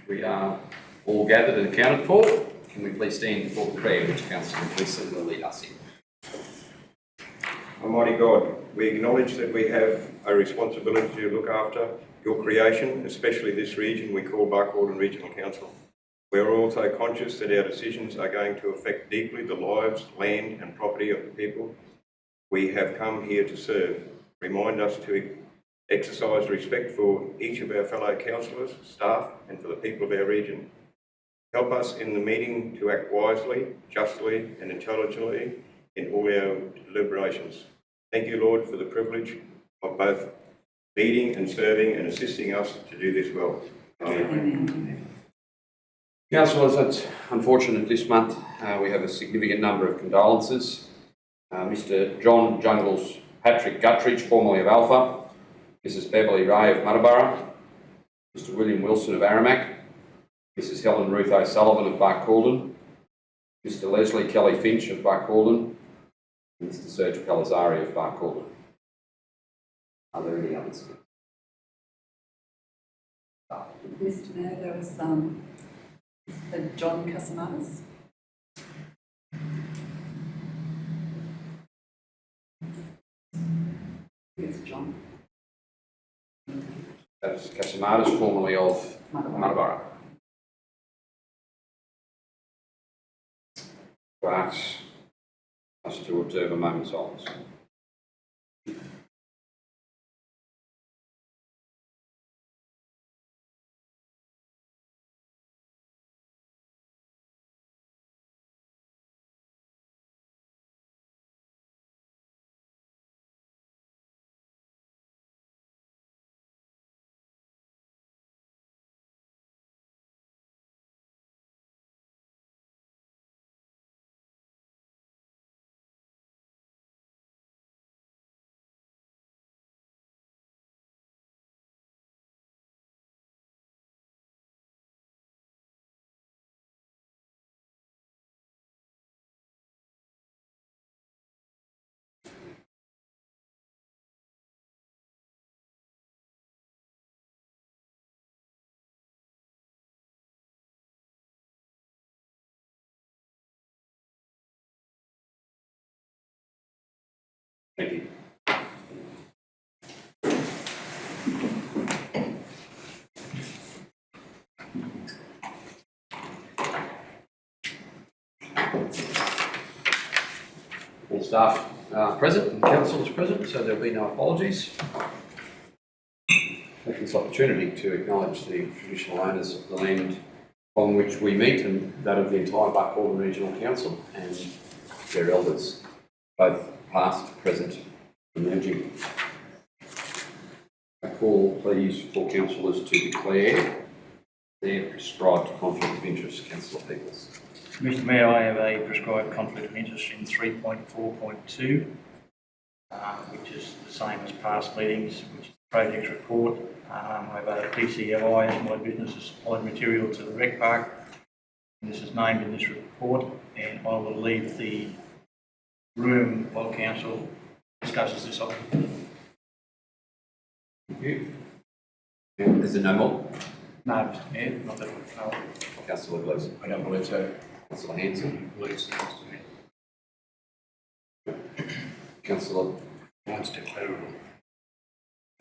We are all gathered and accounted for. Can we please stand for prayer, which Councillor Gleeson will lead us in? Almighty God, we acknowledge that we have a responsibility to look after your creation, especially this region we call Barcaldine Regional Council. We are also conscious that our decisions are going to affect deeply the lives, land and property of the people we have come here to serve. Remind us to exercise respect for each of our fellow councillors, staff and for the people of our region. Help us in the meeting to act wisely, justly and intelligently in all our deliberations. Thank you, Lord, for the privilege of both leading and serving and assisting us to do this well. Amen. Councillors, it's unfortunate this month we have a significant number of condolences. Mr John Jungles Patrick Guttridge, formerly of Alpha, Mrs Beverly Ray of Muttaburra, Mr William Wilson of Aramac, Mrs Helen Ruth O'Sullivan of Barcaldine, Mr Leslie Kelly Finch of Barcaldine, and Mr Serge Palazzari of Barcaldine. Are there any others? Mr Mayor, there was John Casamatas. It's John. That's Casamatas, formerly of Muttaburra. To ask us to observe a moment's silence. Thank you. All staff are present and council is present, so there'll be no apologies. Take this opportunity to acknowledge the traditional owners of the land on which we meet and that of the entire Barcaldine Regional Council and their elders, both past, present, emerging. I call, please, for councillors to declare their prescribed conflict of interest. Councillor Peoples. Mr Mayor, I have a prescribed conflict of interest in 3.4.2, which is the same as past meetings, which is the project report. I have a DCLI as my business has supplied material to the rec park, and this is named in this report, and I will leave the room while council discusses this item. Thank you. Is there no more? No, Mr Mayor, not that I know. Councillor Gleeson. I don't believe so. Councillor Hanson. I believe so, Mr Mayor. Councillor. Mine's declarable.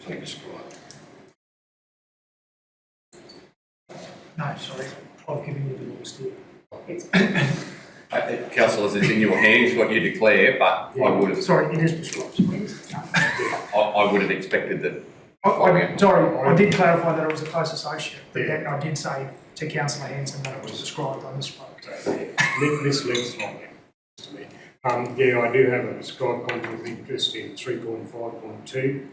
So described. No, sorry, I've given you the wrong still. Councillors, it's in your hands what you declare, but Yeah. I would have. Sorry, it is prescribed. I would have expected that. Sorry, I did clarify that I was a close associate, but then I did say to Councillor Hanson that it was prescribed. I misspoke. This links slightly, Mr Mayor. Yeah, I do have a prescribed conflict of interest in 3.5.2,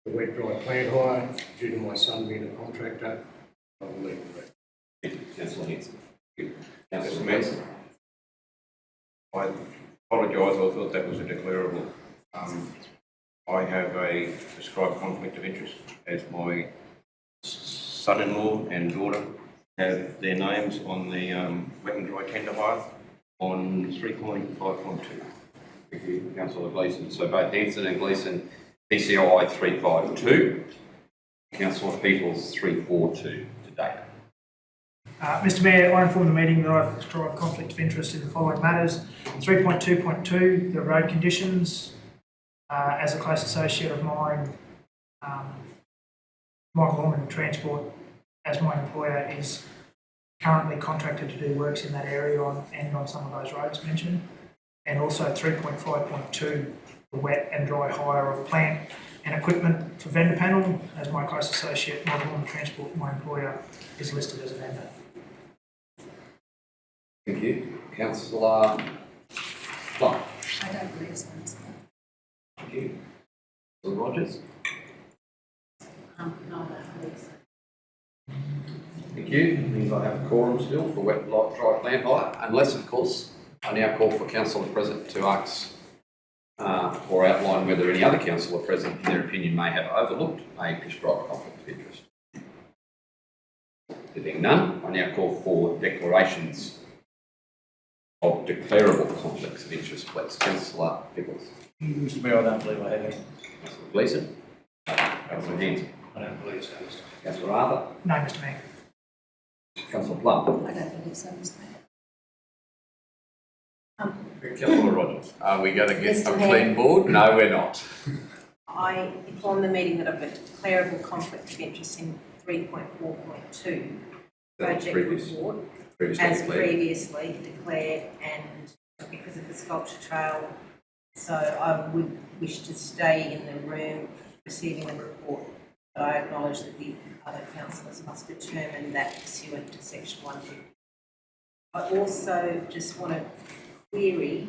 the wet dry plant hire, due to my son being a contractor. I will leave the rest. Councillor Hanson. Mr. Mayor, I apologise, I thought that was a declarable. I have a prescribed conflict of interest as my son-in-law and daughter have their names on the wet and dry tender hire on 3.5.2. Thank you, Councillor Gleeson. So both Hanson and Gleeson, PCOI 352, Councillor Peoples 342 to date. Mr Mayor, I inform the meeting that I've described conflict of interest in the following matters. 3.2.2, the road conditions. As a close associate of mine, Michael Orman Transport, as my employer, is currently contracted to do works in that area and on some of those roads mentioned. And also 3.5.2, the wet and dry hire of plant and equipment for vendor panel. As my close associate, Michael Orman Transport, my employer, is listed as a vendor. Thank you. Councillor Clark. I don't believe so, Mr. Mayor. Thank you. Councillor Rogers. No, I don't believe so. Thank you. Means I have a quorum still for wet, light, dry plant hire, unless, of course, I now call for councillor present to ask or outline whether any other councillor present, in their opinion, may have overlooked a prescribed conflict of interest. There being none, I now call for declarations of declarable conflicts of interest, please. Councillor Pickles. Mr Mayor, I don't believe I have any. Councillor Gleeson. Councillor Hanson. I don't believe so, Mr. Councillor Arthur. No, Mr Mayor. Councillor Plum. I don't believe so, Mr. Mayor. Councillor Rogers. Are we going to get Mr. a Mayor. clean board? No, we're not. I inform the meeting that I've got a declarable conflict of interest in 3.4.2 That's project previously report declared. as previously declared, and because of the sculpture trail, so I would wish to stay in the room receiving the report, but I acknowledge that the other councillors must determine that pursuant to section 150. I also just want to query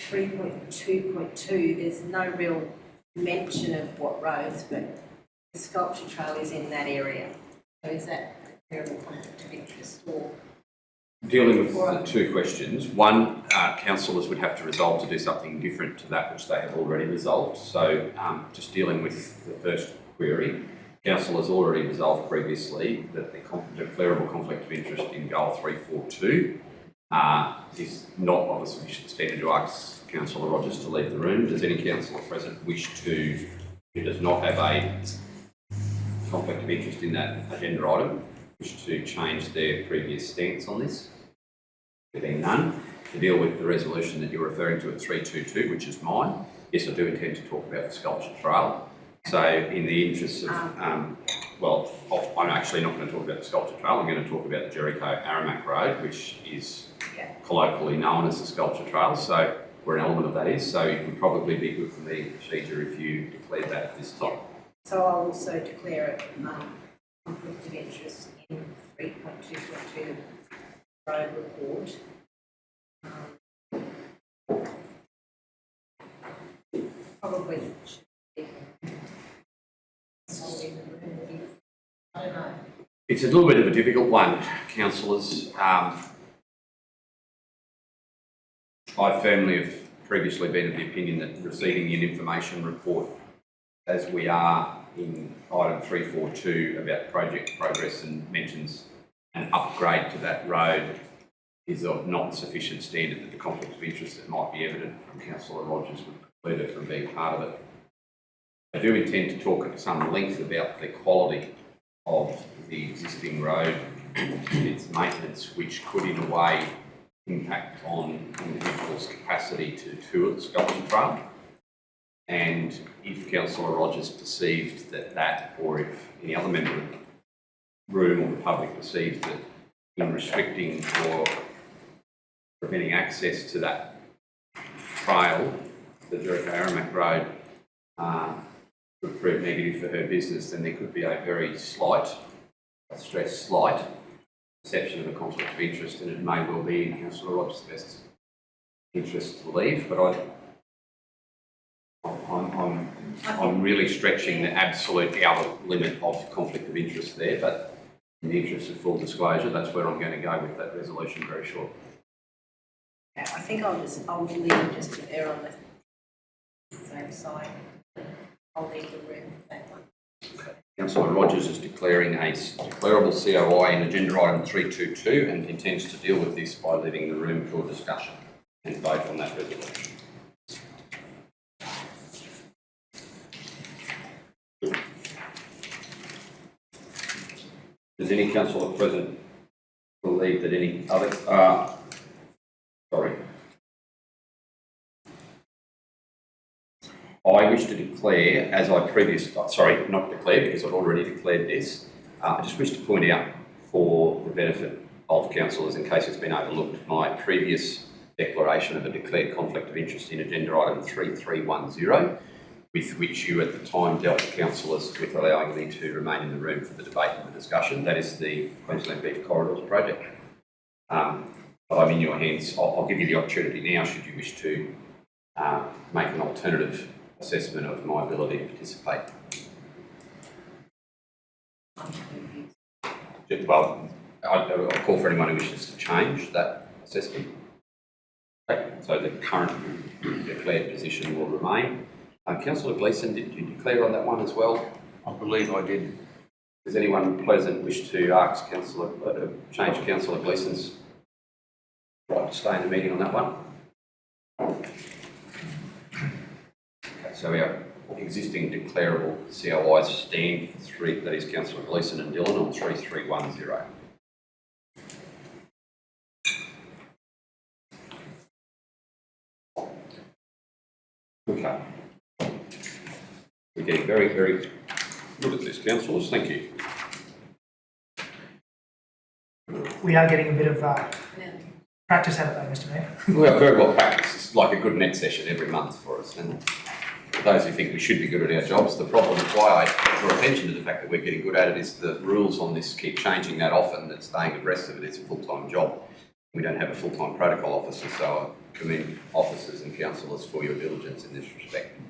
3.2.2, there's no real mention of what roads, but the sculpture trail is in that area. So is that a terrible conflict of interest or? Dealing with the two questions, one, councillors would have to resolve to do something different to that which they have already resolved. So just dealing with the first query, councillors already resolved previously that the declarable conflict of interest in goal 342 is not of a sufficient standard to ask Councillor Rogers to leave the room. Does any councillor present wish to, who does not have a conflict of interest in that agenda item, wish to change their previous stance on this? There being none, to deal with the resolution that you're referring to at 322, which is mine, yes, I do intend to talk about the sculpture trail. So in the interest of, well, I'm actually not going to talk about the sculpture trail, I'm going to talk about the Jericho-Aramac Road, which is colloquially known as the sculpture trail, so where an element of that is, so it would probably be good for the procedure if you declared that at this time. So I'll also declare a conflict of interest in 3.2.2 road report. Probably should be. I don't know. It's a little bit of a difficult one, councillors. I firmly have previously been of the opinion that receiving an information report, as we are in item 342 about project progress and mentions an upgrade to that road, is of not sufficient standard that the conflict of interest that might be evident from Councillor Rogers would preclude her from being part of it. I do intend to talk at some length about the quality of the existing road and its maintenance, which could in a way impact on individuals' capacity to tour the sculpture trail. And if Councillor Rogers perceived that, or if any other member of the room or the public perceived that in restricting or preventing access to that trail, the Jericho-Aramac Road, would prove negative for her business, then there could be a very slight, I stress slight, perception of a conflict of interest, and it may well be in Councillor Rogers' best interest to leave, but I'm really stretching the absolute outer limit of conflict of interest there, but in the interest of full disclosure, that's where I'm going to go with that resolution very short. Yeah, I think I'll leave it just to err on the same side. I'll leave the room for that one. Councillor Rogers is declaring a declarable COI in agenda item 322 and intends to deal with this by leaving the room for discussion and vote on that resolution. Does any councillor present believe that any other, sorry. I wish to declare, as I sorry, not declare because I've already declared this. I just wish to point out for the benefit of councillors in case it's been overlooked, my previous declaration of a declared conflict of interest in agenda item 3310, with which you at the time dealt councillors with allowing me to remain in the room for the debate and the discussion. That is the Queensland Beef Corridors project. But I'm in your hands. I'll give you the opportunity now should you wish to make an alternative assessment of my ability to participate. Well, I'll call for anyone who wishes to change that assessment. Okay, so the current declared position will remain. Councillor Gleeson, did you declare on that one as well? I believe I did. Does anyone present wish to ask change Councillor Gleeson's right to stay in the meeting on that one? Okay, so our existing declarable COIs stand for three, that is Councillor Gleeson and Dillon on 3310. Okay. We're getting very, very good at this, councillors. Thank you. We are getting a bit of practice out of that, Mr Mayor. We are very well practiced. It's like a good net session every month for us. And for those who think we should be good at our jobs, the problem, why I draw attention to the fact that we're getting good at it, is the rules on this keep changing that often, that staying abreast of it is a full-time job. We don't have a full-time protocol officer, so I commend officers and councillors for your diligence in this respect.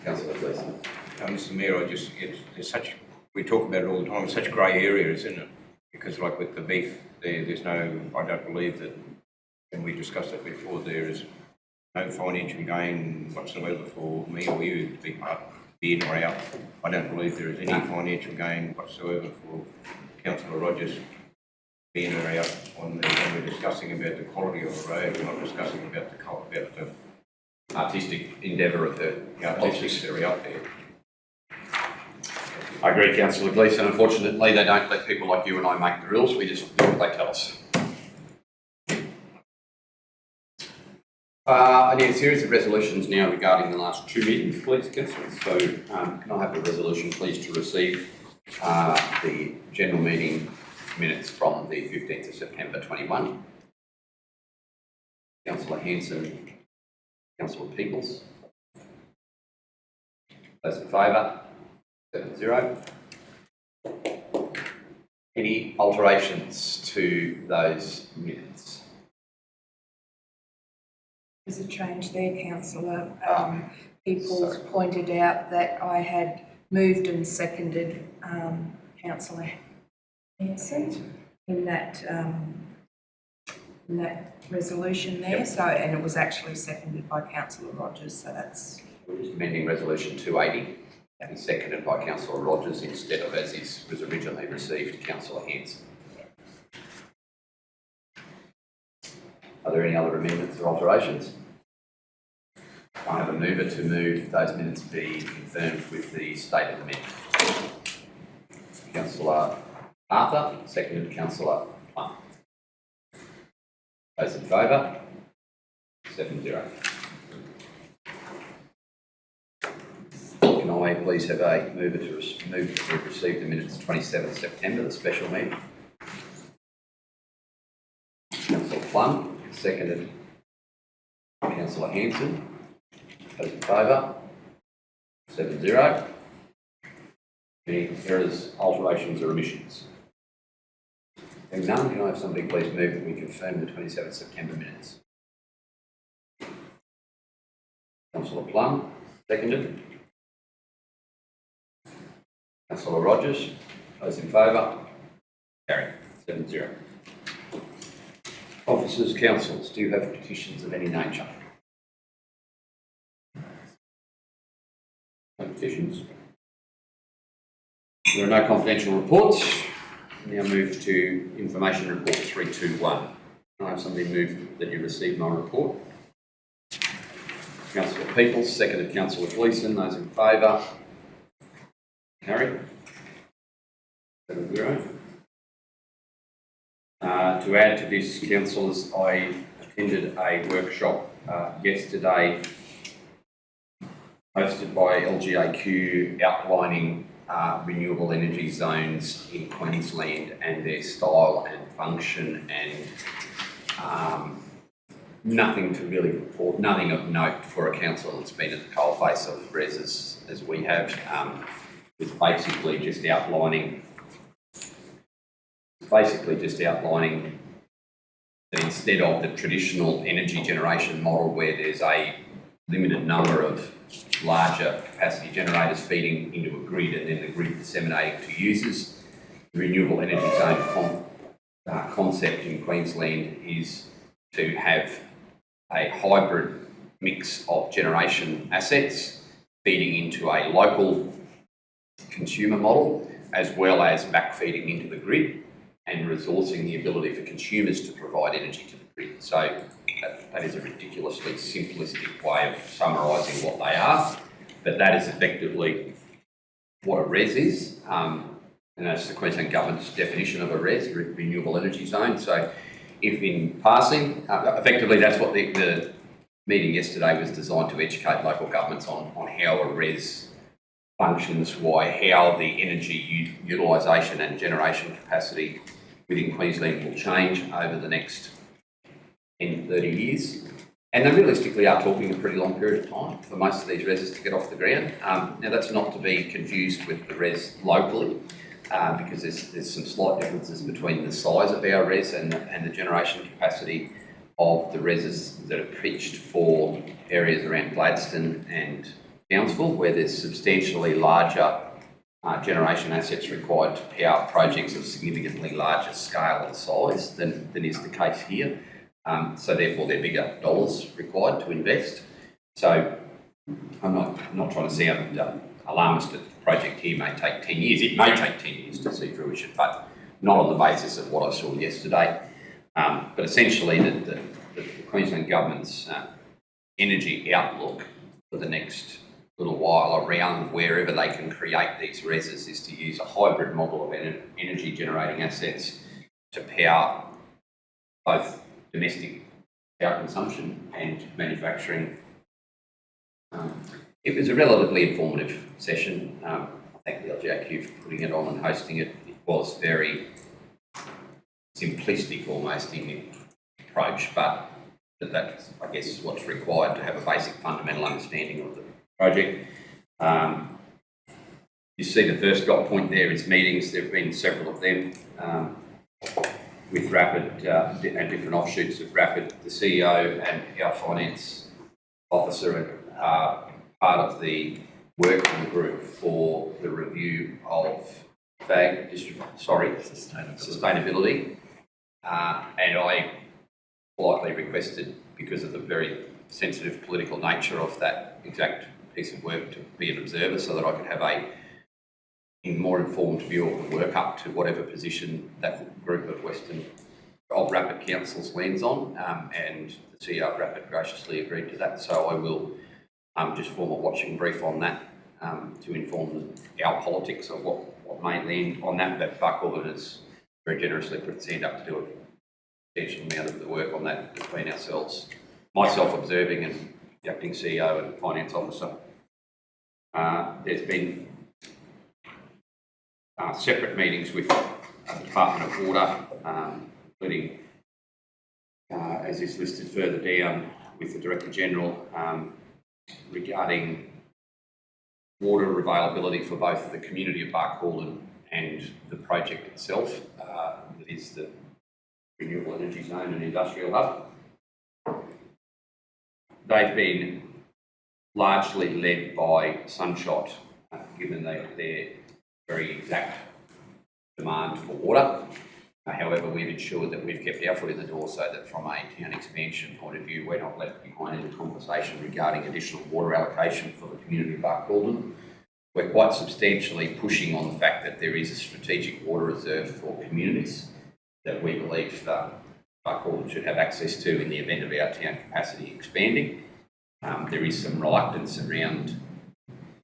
Councillor Gleeson. Mr Mayor, there's such, we talk about it all the time, it's such grey areas, isn't it? Because like with the beef, there's no, I don't believe that, and we discussed it before, there is no financial gain whatsoever for me or you to be part, be in or out. I don't believe there is any financial gain whatsoever for Councillor Rogers being or out on the, when we're discussing about the quality of the road, we're not discussing about the Artistic endeavour of the artistic area up there. I agree, Councillor Gleeson. Unfortunately, they don't let people like you and I make the rules. We just do what they tell us. I need a series of resolutions now regarding the last two meetings, please, councillors. So can I have a resolution, please, to receive the general meeting minutes from the 15th of September 21. Councillor Hanson, Councillor Peoples. Those in favour? 7-0. Any alterations to those minutes? There's a change there, councillor. People's pointed out that I had moved and seconded councillor Hanson in that resolution there. Yep. So, and it was actually seconded by councillor Rogers. So that's. We're just amending resolution 280. That is seconded by councillor Rogers instead of, as was originally received, councillor Hanson. Are there any other amendments or alterations? I have a mover to move those minutes be confirmed with the stated amendment. Councillor Arthur, seconded councillor Plum. Those in favour? 7-0. Can I please have a mover to move to receive the minutes of 27th September, the special meeting? Councillor Plum, seconded councillor Hanson. Those in favour? 7-0. Any errors, alterations or omissions? Having none, can I have somebody please move that we confirm the 27th September minutes? Councillor Plum, seconded. Councillor Rogers, those in favour? Carried, 7-0. Officers, councils, do you have petitions of any nature? No petitions. There are no confidential reports. We now move to information report 321. Can I have somebody move that you received my report? Councillor Peoples, seconded councillor Gleeson. Those in favour? Carried. 7-0. To add to this, councillors, I attended a workshop yesterday hosted by LGAQ outlining renewable energy zones in Queensland and their style and function, and nothing to really report, nothing of note for a council that's been at the coalface of res as we have. It's basically just outlining that instead of the traditional energy generation model where there's a limited number of larger capacity generators feeding into a grid and then the grid disseminating to users, the renewable energy zone concept in Queensland is to have a hybrid mix of generation assets feeding into a local consumer model as well as backfeeding into the grid and resourcing the ability for consumers to provide energy to the grid. So that is a ridiculously simplistic way of summarising what they are, but that is effectively what a RES is, and that's the Queensland Government's definition of a RES, renewable energy zone. So if in passing, effectively that's what the meeting yesterday was designed to educate local governments on how a RES functions, how the energy utilisation and generation capacity within Queensland will change over the next 10 to 30 years. And they realistically are talking a pretty long period of time for most of these RESs to get off the ground. Now that's not to be confused with the RES locally, because there's some slight differences between the size of our RES and the generation capacity of the RESs that are pitched for areas around Gladstone and Townsville, where there's substantially larger generation assets required to power projects of significantly larger scale and size than is the case here. So therefore there are bigger dollars required to invest. So I'm not trying to sound alarmist that the project here may take 10 years. It may take 10 years to see fruition, but not on the basis of what I saw yesterday. But essentially the Queensland Government's energy outlook for the next little while around wherever they can create these RESs is to use a hybrid model of energy generating assets to power both domestic power consumption and manufacturing. It was a relatively informative session. I thank the LGAQ for putting it on and hosting it. It was very simplistic almost in the approach, but that's, I guess, what's required to have a basic fundamental understanding of the project. You see the first dot point there is meetings. There have been several of them with Rapid and different offshoots of Rapid. The CEO and our finance officer are part of the working group for the review of sustainability. And I politely requested, because of the very sensitive political nature of that exact piece of work, to be an observer so that I could have a more informed view of the work up to whatever position that group of Rapid councils lands on, and the CEO of Rapid graciously agreed to that. So I will just form a watching brief on that to inform our politics of what may land on that. But Buck Orban has very generously put his hand up to do a substantial amount of the work on that between ourselves, myself observing and the acting CEO and finance officer. There's been separate meetings with the Department of Water, including, as is listed further down, with the Director General regarding water availability for both the community of Barcaldine and the project itself, that is the renewable energy zone and industrial hub. They've been largely led by Sunshot, given their very exact demand for water. However, we've ensured that we've kept our foot in the door so that from a town expansion point of view, we're not left behind in the conversation regarding additional water allocation for the community of Barcaldine. We're quite substantially pushing on the fact that there is a strategic water reserve for communities that we believe Barcaldine should have access to in the event of our town capacity expanding. There is some reluctance around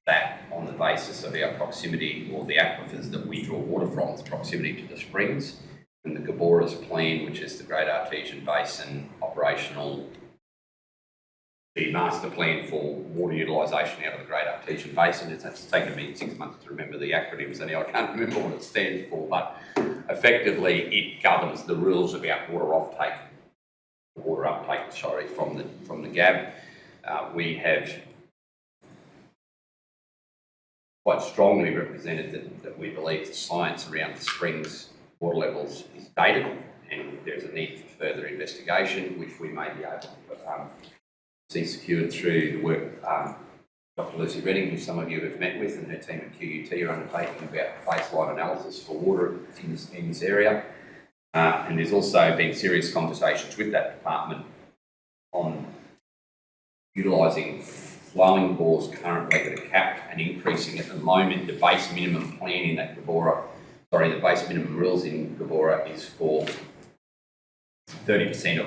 that on the basis of our proximity, or the aquifers that we draw water from, its proximity to the springs. and the Gabora's plan, which is the Great Artesian Basin operational, the master plan for water utilisation out of the Great Artesian Basin. It's taken me 6 months to remember the acronyms, and I can't remember what it stands for, but effectively it governs the rules about water uptake from the GAB. We have quite strongly represented that we believe the science around the springs water levels is dated, and there's a need for further investigation, which we may be able to see secured through the work Dr. Lucy Redding, who some of you have met with, and her team at QUT are undertaking about baseline analysis for water in this area. And there's also been serious conversations with that department on utilising flowing bores currently that are capped and increasing. At the moment, the base minimum plan in that the base minimum rules in Gabora is for 30%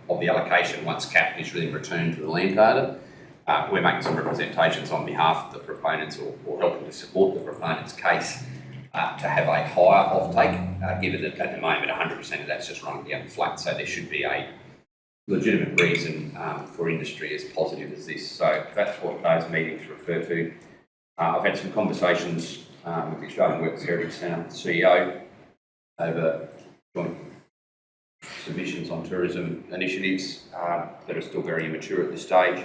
of the allocation once capped is really returned to the landowner. We're making some representations on behalf of the proponents or helping to support the proponents' case to have a higher offtake, given that at the moment 100% of that's just running down flat. So there should be a legitimate reason for industry as positive as this. So that's what those meetings refer to. I've had some conversations with the Australian Works Heritage Centre CEO over joint submissions on tourism initiatives that are still very immature at this stage.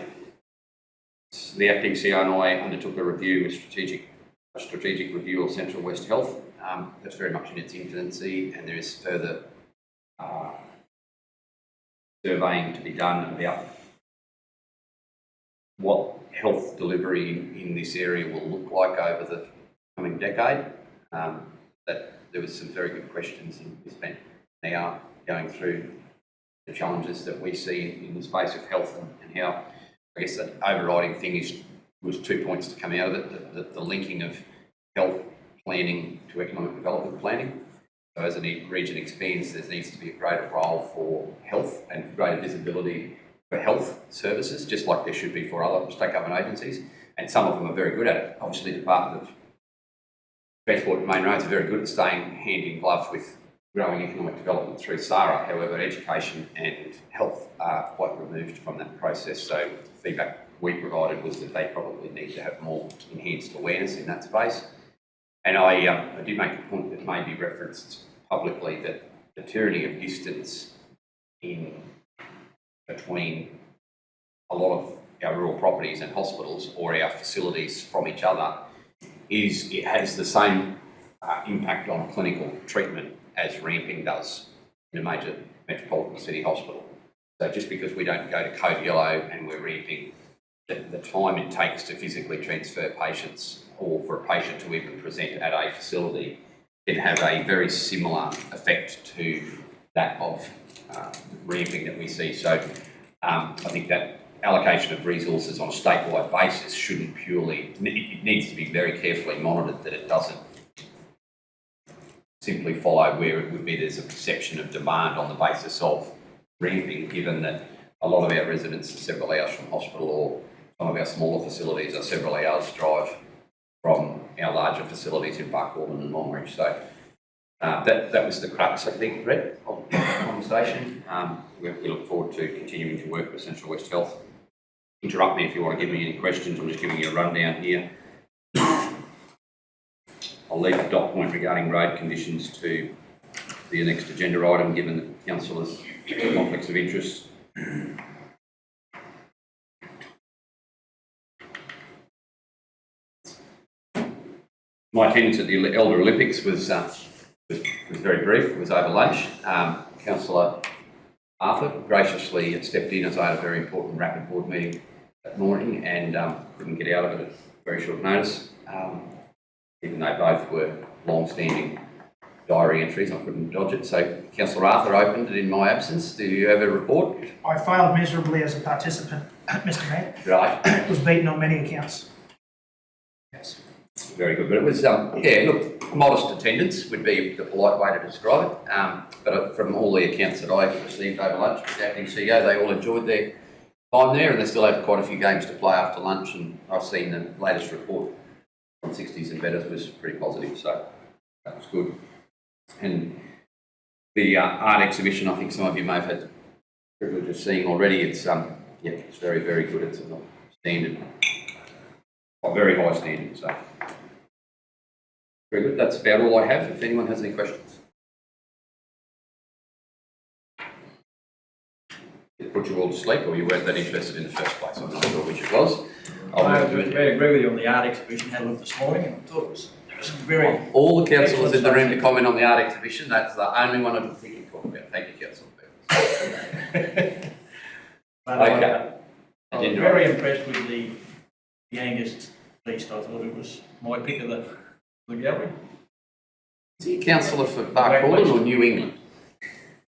The acting CEO and I undertook a review with a strategic review of Central West Health. That's very much in its infancy, and there is further surveying to be done about what health delivery in this area will look like over the coming decade. That there was some very good questions, and we spent an hour going through the challenges that we see in the space of health and how, I guess, the overriding thing was 2 points to come out of it: the linking of health planning to economic development planning. So as the region expands, there needs to be a greater role for health and greater visibility for health services, just like there should be for other state government agencies. And some of them are very good at it. Obviously, the Department of Transport and Main Roads are very good at staying hand in glove with growing economic development through SARA. However, education and health are quite removed from that process. So the feedback we provided was that they probably need to have more enhanced awareness in that space. And I did make a point that may be referenced publicly, that the tyranny of distance in between a lot of our rural properties and hospitals or our facilities from each other it has the same impact on clinical treatment as ramping does in a major metropolitan city hospital. So just because we don't go to Code Yellow and we're ramping, the time it takes to physically transfer patients or for a patient to even present at a facility can have a very similar effect to that of ramping that we see. So I think that allocation of resources on a statewide basis shouldn't it needs to be very carefully monitored that it doesn't simply follow where it would be there's a perception of demand on the basis of ramping, given that a lot of our residents are several hours from hospital, or some of our smaller facilities are several hours drive from our larger facilities in Buckhorn and Longreach. So that was the crux, I think, Brett, of the conversation. We look forward to continuing to work with Central West Health. Interrupt me if you want to give me any questions. I'm just giving you a rundown here. I'll leave the dot point regarding road conditions to the next agenda item, given the councillors' conflicts of interest. My attendance at the Elder Olympics was very brief. It was over lunch. Councillor Arthur graciously stepped in as I had a very important rapid board meeting that morning and couldn't get out of it at very short notice, even though both were long-standing diary entries. I couldn't dodge it. So Councillor Arthur opened it in my absence. Do you have a report? I failed miserably as a participant, Mr Mayor. Right. Was beaten on many accounts. Yes. Very good. But it was, look, modest attendance would be the polite way to describe it. But from all the accounts that I received over lunch with the acting CEO, they all enjoyed their time there, and they still have quite a few games to play after lunch. And I've seen the latest report from 60s and Betters was pretty positive, so that was good. And The art exhibition, I think some of you may have had the privilege of seeing already. It's it's very, very good. It's a standard, a very high standard. So very good. That's about all I have. If anyone has any questions. Did it put you all to sleep, or you weren't that interested in the first place? I'm not sure which it was. I agree with you on the art exhibition. Had a look this morning and I thought there was some very... All the councillors in the room to comment on the art exhibition. That's the only one I didn't think you talked about. Thank you, Councillor. Okay. I was very impressed with the Angus beast. I thought it was my pick of the gallery. Is he a councillor for Barcaldine or New England?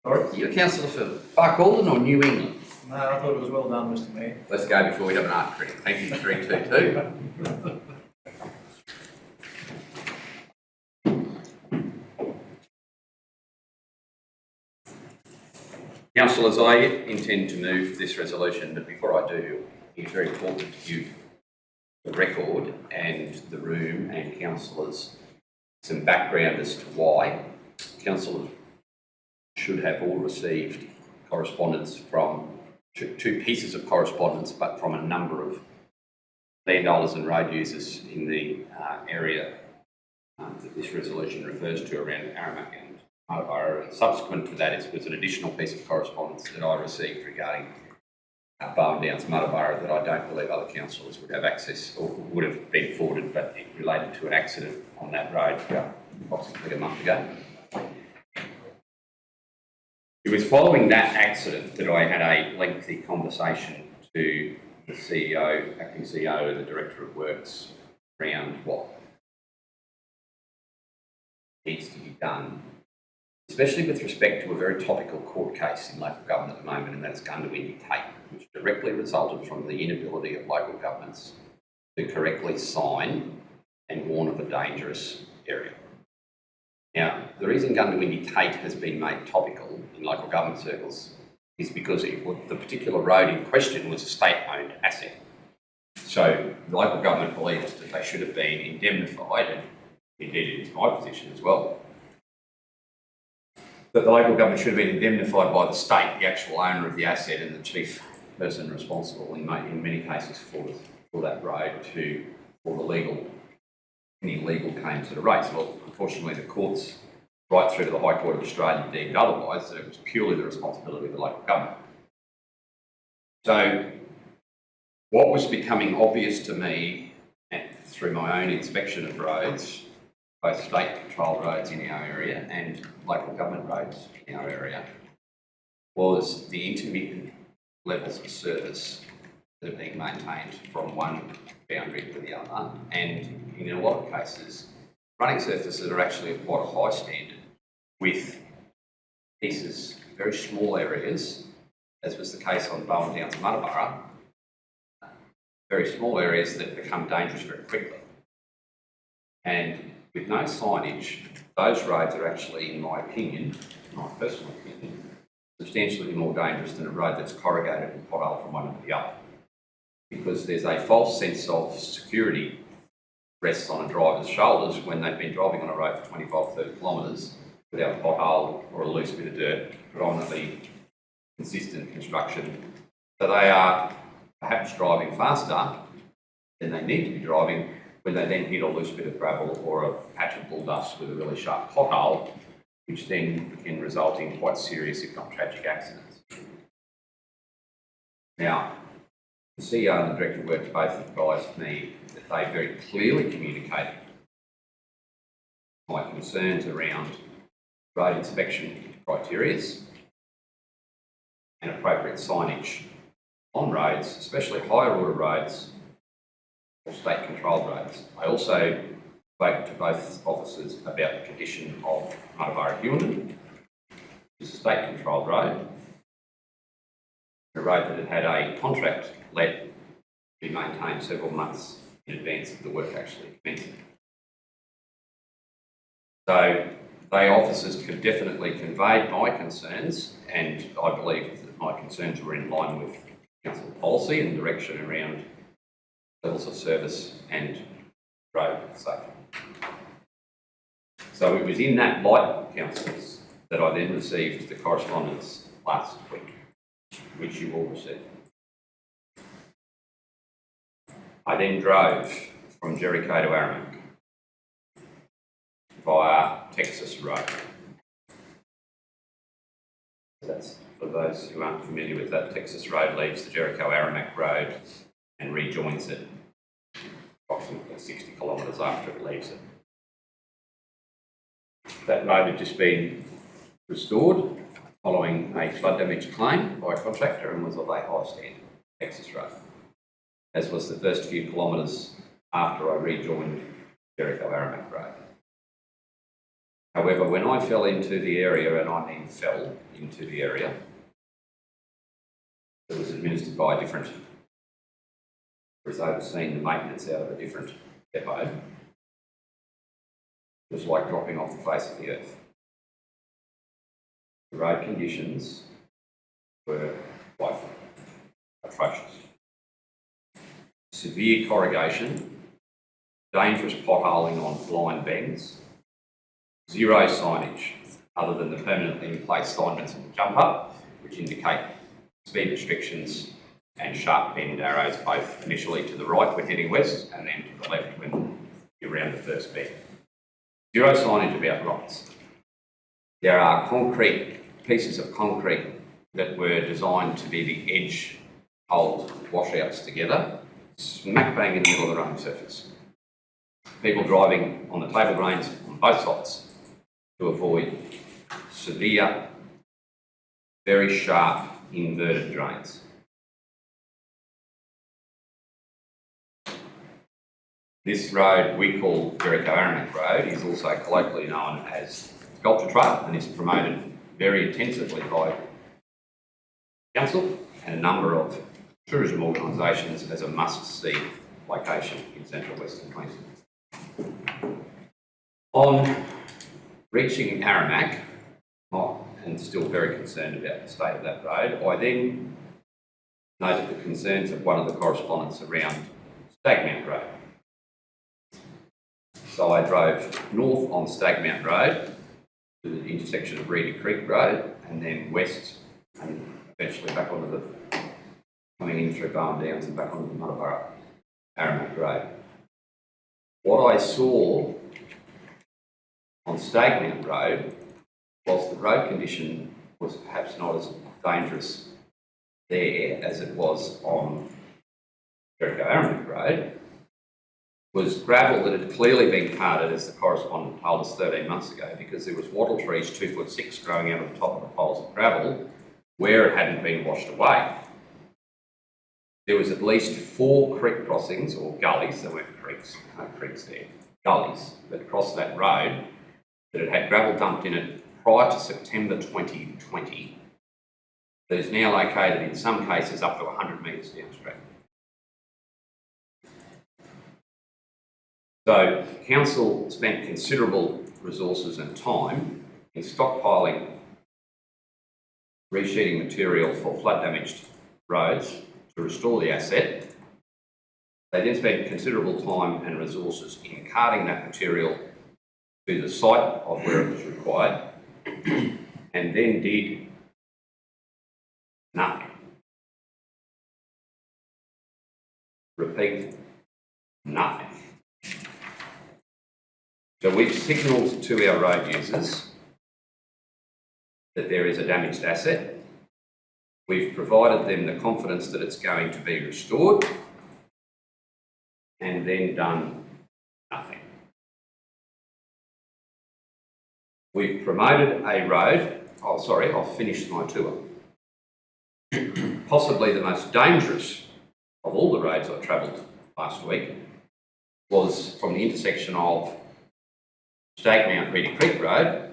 Sorry? Are you a councillor for Barcaldine or New England? No, I thought it was well done, Mr Mayor. Let's go before we have an art critic. Thank you, 322. Councillors, I intend to move this resolution, but before I do, it's very important to give the record and the room and councillors some background as to why councillors should have all received correspondence from two pieces of correspondence, but from a number of landowners and road users in the area that this resolution refers to around Aramac and Maryborough. Subsequent to that was an additional piece of correspondence that I received regarding Bowen Downs, Maryborough, that I don't believe other councillors would have access or would have been forwarded, but it related to an accident on that road approximately a month ago. It was following that accident that I had a lengthy conversation to the CEO, acting CEO, and the Director of Works around what needs to be done, especially with respect to a very topical court case in local government at the moment, and that is Gundawindi Tate, which directly resulted from the inability of local governments to correctly sign and warn of a dangerous area. Now, the reason Gundawindi Tate has been made topical in local government circles is because the particular road in question was a state-owned asset. So the local government believes that they should have been indemnified, and indeed it is my position as well, that the local government should have been indemnified by the state, the actual owner of the asset and the chief person responsible in many cases for that road for any legal claims that are raised. Well, unfortunately, the courts, right through to the High Court of Australia, deemed otherwise, that it was purely the responsibility of the local government. So what was becoming obvious to me through my own inspection of roads, both state-controlled roads in our area and local government roads in our area, was the intermittent levels of service that are being maintained from one boundary to the other, and in a lot of cases, running surfaces that are actually of quite a high standard, with pieces, very small areas, as was the case on Bowen Downs, Maryborough, very small areas that become dangerous very quickly. And with no signage, those roads are actually, in my opinion, my personal opinion, substantially more dangerous than a road that's corrugated and pothole from one end to the other. Because there's a false sense of security rests on a driver's shoulders when they've been driving on a road for 25, 30 kilometres without a pothole or a loose bit of dirt, predominantly consistent construction. So they are perhaps driving faster than they need to be driving when they then hit a loose bit of gravel or a patch of bull dust with a really sharp pothole, which then can result in quite serious, if not tragic, accidents. Now, the CEO and the Director of Works both advised me that they very clearly communicated my concerns around road inspection criteria and appropriate signage on roads, especially higher order roads or state-controlled roads. I also spoke to both officers about the condition of Maryborough-Hewenden, which is a state-controlled road, a road that had had a contract let to be maintained several months in advance of the work actually commencing. So they officers could definitely conveyed my concerns, and I believe that my concerns were in line with council policy and direction around levels of service and road safety. So it was in that light, councillors, that I then received the correspondence last week, which you all received. I then drove from Jericho to Aramac via Texas Road. That's, for those who aren't familiar with that, Texas Road leaves the Jericho-Aramac Road and rejoins it approximately 60 kilometres after it leaves it. That road had just been restored following a flood damage claim by a contractor and was of a high standard, Texas Road, as was the first few kilometres after I rejoined Jericho-Aramac Road. However, when I fell into the area, and I mean fell into the area, that was administered by a different, was overseeing the maintenance out of a different depot, it was like dropping off the face of the earth. The road conditions were woeful, atrocious. Severe corrugation, dangerous potholing on blind bends, zero signage other than the permanently in place signage on the jumper, which indicate speed restrictions and sharp bend arrows, both initially to the right when heading west and then to the left when you're around the first bend. Zero signage about roads. There are pieces of concrete that were designed to be the edge hold washouts together, smack bang in the middle of the road surface. People driving on the table grains on both sides to avoid severe, very sharp, inverted drains. This road we call Jericho-Aramac Road is also colloquially known as Sculpture Trail and is promoted very intensively by Council and a number of tourism organisations as a must-see location in central Western Queensland. On reaching Aramac, and still very concerned about the state of that road, I then noted the concerns of one of the correspondents around Stagmount Road. So I drove north on Stagmount Road to the intersection of Reedy Creek Road and then west and eventually back onto the, coming in through Barham Downs and back onto the Muttaburra Aramac Road. What I saw on Stagmount Road, whilst the road condition was perhaps not as dangerous there as it was on Jericho-Aramac Road, was gravel that had clearly been carted, as the correspondent told us 13 months ago, because there was wattle trees 2'6" growing out of the top of the piles of gravel where it hadn't been washed away. There was at least 4 creek crossings, or gullies, there weren't creeks, no creeks there, gullies that crossed that road that had gravel dumped in it prior to September 2020 that is now located in some cases up to 100 metres downstream. So Council spent considerable resources and time in stockpiling resheeting material for flood damaged roads to restore the asset. They then spent considerable time and resources in carting that material to the site of where it was required and then did nothing. Repeat, nothing. So we've signalled to our road users that there is a damaged asset. We've provided them the confidence that it's going to be restored and then done nothing. We've promoted a road, I'll finish my tour. Possibly the most dangerous of all the roads I travelled last week was from the intersection of Stagmount Reedy Creek Road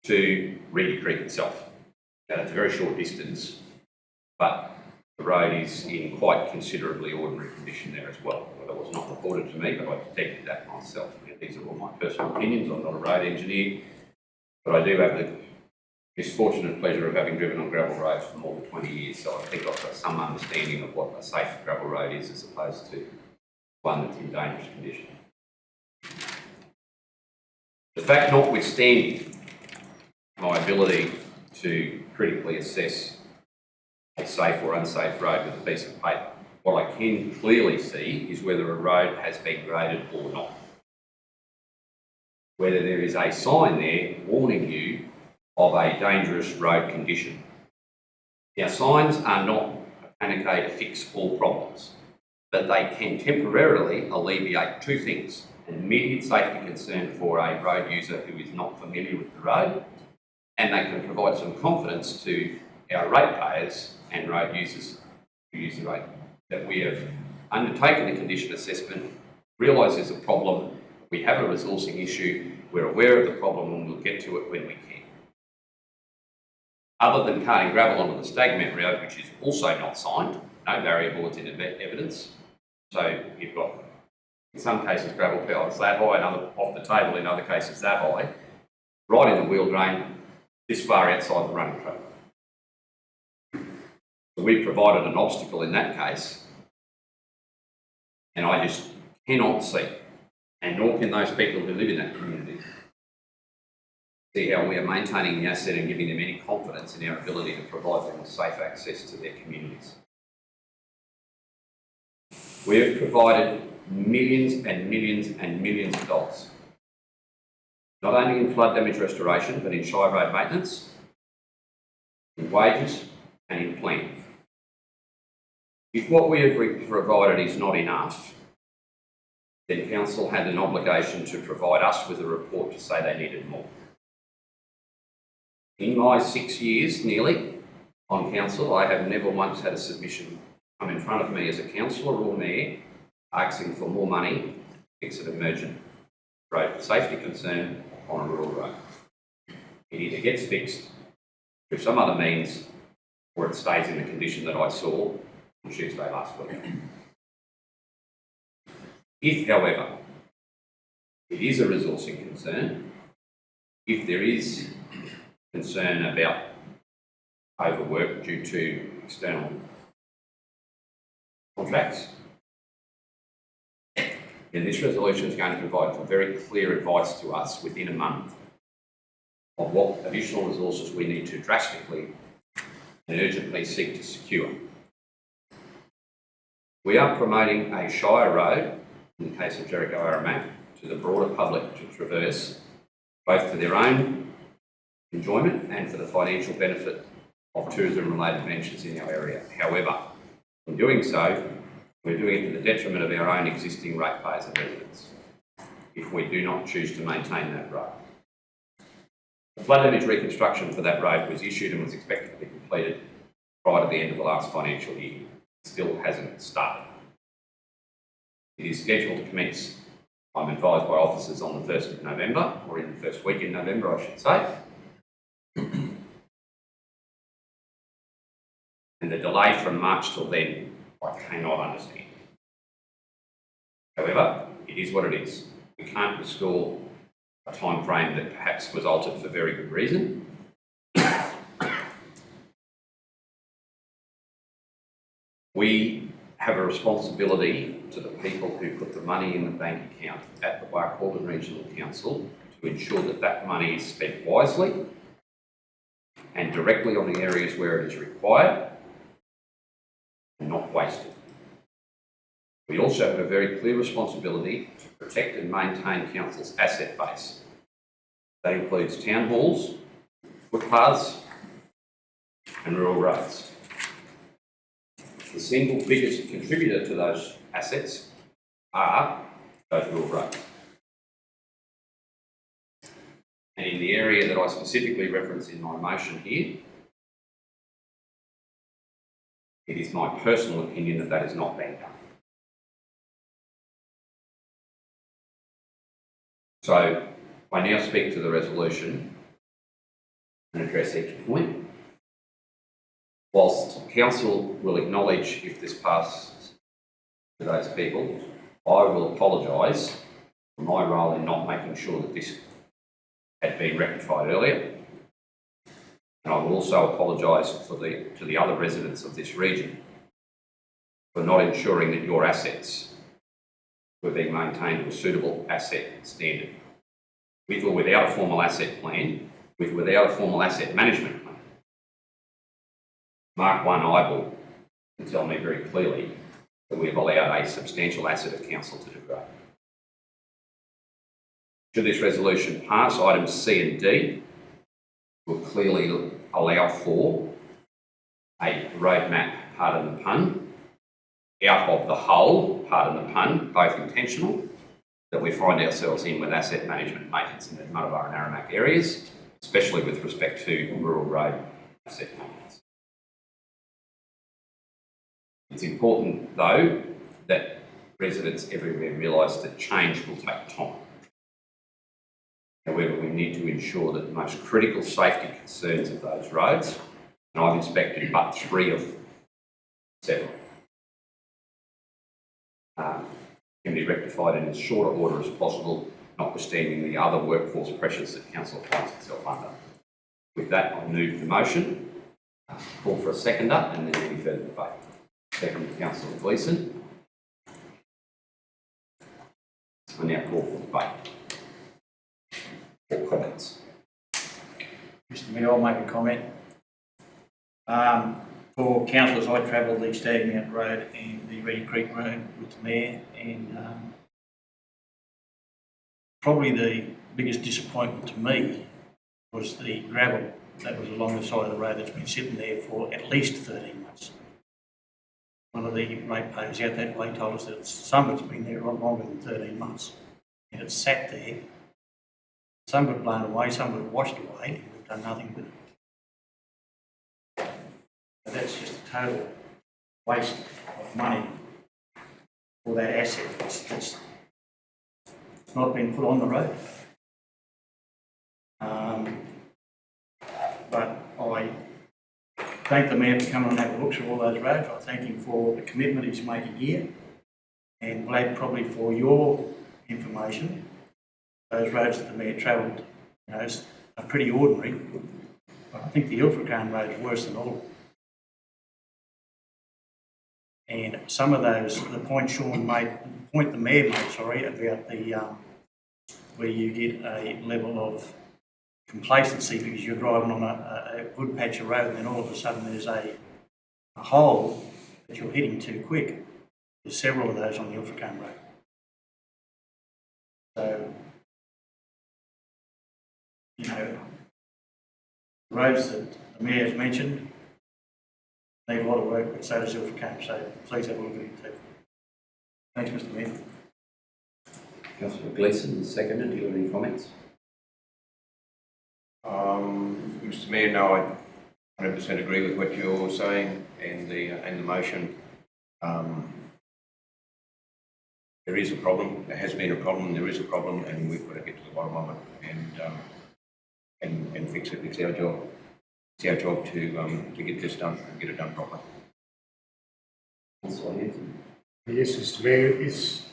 to Reedy Creek itself. Now that's a very short distance, but the road is in quite considerably ordinary condition there as well. Well, that was not reported to me, but I detected that myself. Now, these are all my personal opinions. I'm not a road engineer, but I do have the misfortunate pleasure of having driven on gravel roads for more than 20 years, so I think I've got some understanding of what a safe gravel road is as opposed to one that's in dangerous condition. The fact notwithstanding my ability to critically assess a safe or unsafe road with a piece of paper. What I can clearly see is whether a road has been graded or not. Whether there is a sign there warning you of a dangerous road condition. Now, signs are not a panacea to fix all problems, but they can temporarily alleviate two things: an immediate safety concern for a road user who is not familiar with the road, and they can provide some confidence to our ratepayers and road users who use the road that we have undertaken a condition assessment, realise there's a problem, we have a resourcing issue, we're aware of the problem and we'll get to it when we can. Other than carting gravel onto the Stagment road, which is also not signed, no barrier boards in evidence. So you've got, in some cases, gravel pellets that high, and other off the table, in other cases that high, right in the wheel drain, this far outside the running track. So we've provided an obstacle in that case, and I just cannot see, and nor can those people who live in that community, see how we are maintaining the asset and giving them any confidence in our ability to provide them with safe access to their communities. We have provided millions and millions and millions of dollars, not only in flood damage restoration, but in Shire Road maintenance, in wages and in planning. If what we have provided is not enough, then Council had an obligation to provide us with a report to say they needed more. In my 6 years, nearly, on Council, I have never once had a submission come in front of me as a councillor or mayor asking for more money to fix an emergent road safety concern on a rural road. It either gets fixed through some other means or it stays in the condition that I saw on Tuesday last week. If, however, it is a resourcing concern, if there is concern about overwork due to external contracts, then this resolution is going to provide some very clear advice to us within a month of what additional resources we need to drastically and urgently seek to secure. We are promoting a Shire road, in the case of Jericho Aramac, to the broader public to traverse, both for their own enjoyment and for the financial benefit of tourism-related ventures in our area. However, in doing so, we're doing it to the detriment of our own existing ratepayers and residents if we do not choose to maintain that road. The flood damage reconstruction for that road was issued and was expected to be completed prior to the end of the last financial year. It still hasn't started. It is scheduled to commence, I'm advised by officers, on the 1st of November, or in the first week in November, I should say. And the delay from March till then, I cannot understand. However, it is what it is. We can't restore a time frame that perhaps was altered for very good reason. We have a responsibility to the people who put the money in the bank account at the Barcaldine Regional Council to ensure that that money is spent wisely and directly on the areas where it is required and not wasted. We also have a very clear responsibility to protect and maintain Council's asset base. That includes town halls, footpaths and rural roads. The single biggest contributor to those assets are those rural roads. And in the area that I specifically reference in my motion here, it is my personal opinion that that is not being done. So I now speak to the resolution and address each point. Whilst Council will acknowledge if this passes to those people, I will apologise for my role in not making sure that this had been rectified earlier. And I will also apologise to the other residents of this region for not ensuring that your assets were being maintained to a suitable asset standard. With or without a formal asset plan, without a formal asset management plan. Mark 1 eyeball can tell me very clearly that we have allowed a substantial asset of council to degrade. Should this resolution pass, items C and D will clearly allow for a roadmap, pardon the pun, out of the hole, pardon the pun, both intentional, that we find ourselves in with asset management maintenance in the Muttaburra and Aramac areas, especially with respect to rural road asset maintenance. It's important, though, that residents everywhere realise that change will take time. However, we need to ensure that the most critical safety concerns of those roads, and I've inspected but 3 of 7, can be rectified in as short an order as possible, notwithstanding the other workforce pressures that council finds itself under. With that, I'll move the motion, call for a seconder, and then any further debate. Second, Councillor Gleeson. I now call for debate. Or comments. Mr Mayor, I'll make a comment. For councillors, I travelled the Stagmount Road and the Reedy Creek Road with the Mayor, and probably the biggest disappointment to me was the gravel that was along the side of the road that's been sitting there for at least 13 months. One of the ratepayers out that way told us that some of it's been there a lot longer than 13 months, and it's sat there. Some of it blown away, some of it washed away, and we've done nothing with it. But that's just a total waste of money for that asset. It's not been put on the road. But I thank the Mayor for coming and having a look through all those roads. I thank him for the commitment he's making here. And Vlad, probably for your information, those roads that the Mayor travelled, are pretty ordinary. But I think the Ilfracombe road is worse than all. And some of those, the point Sean made, the point the Mayor made, about the where you get a level of complacency because you're driving on a good patch of road and then all of a sudden there's a hole that you're hitting too quick. There's several of those on the Ilfracombe road. So, the roads that the Mayor has mentioned need a lot of work, but so does Ilfracombe, so please have a look at it too. Thanks, Mr Mayor. Councillor Gleeson, seconded. Do you have any comments? Mr Mayor, no, I 100% agree with what you're saying and the motion. There is a problem, there has been a problem, there is a problem, and we've got to get to the bottom of it and fix it. It's our job. It's our job to get this done and get it done properly. Councillor Hanson. Yes, Mr Mayor, it's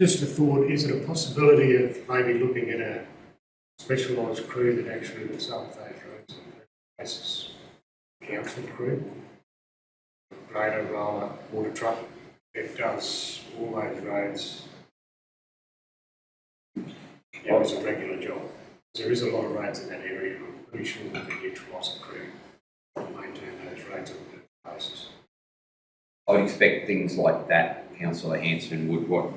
just a thought, is it a possibility of maybe looking at a specialised crew that actually looks up those roads on a basis, council crew, grader, roller, water truck, that does all those roads as a regular job. There is a lot of roads in that area, and I'm pretty sure we can utilise a crew to maintain those roads on a daily basis. I would expect things like that, Councillor Hanson, what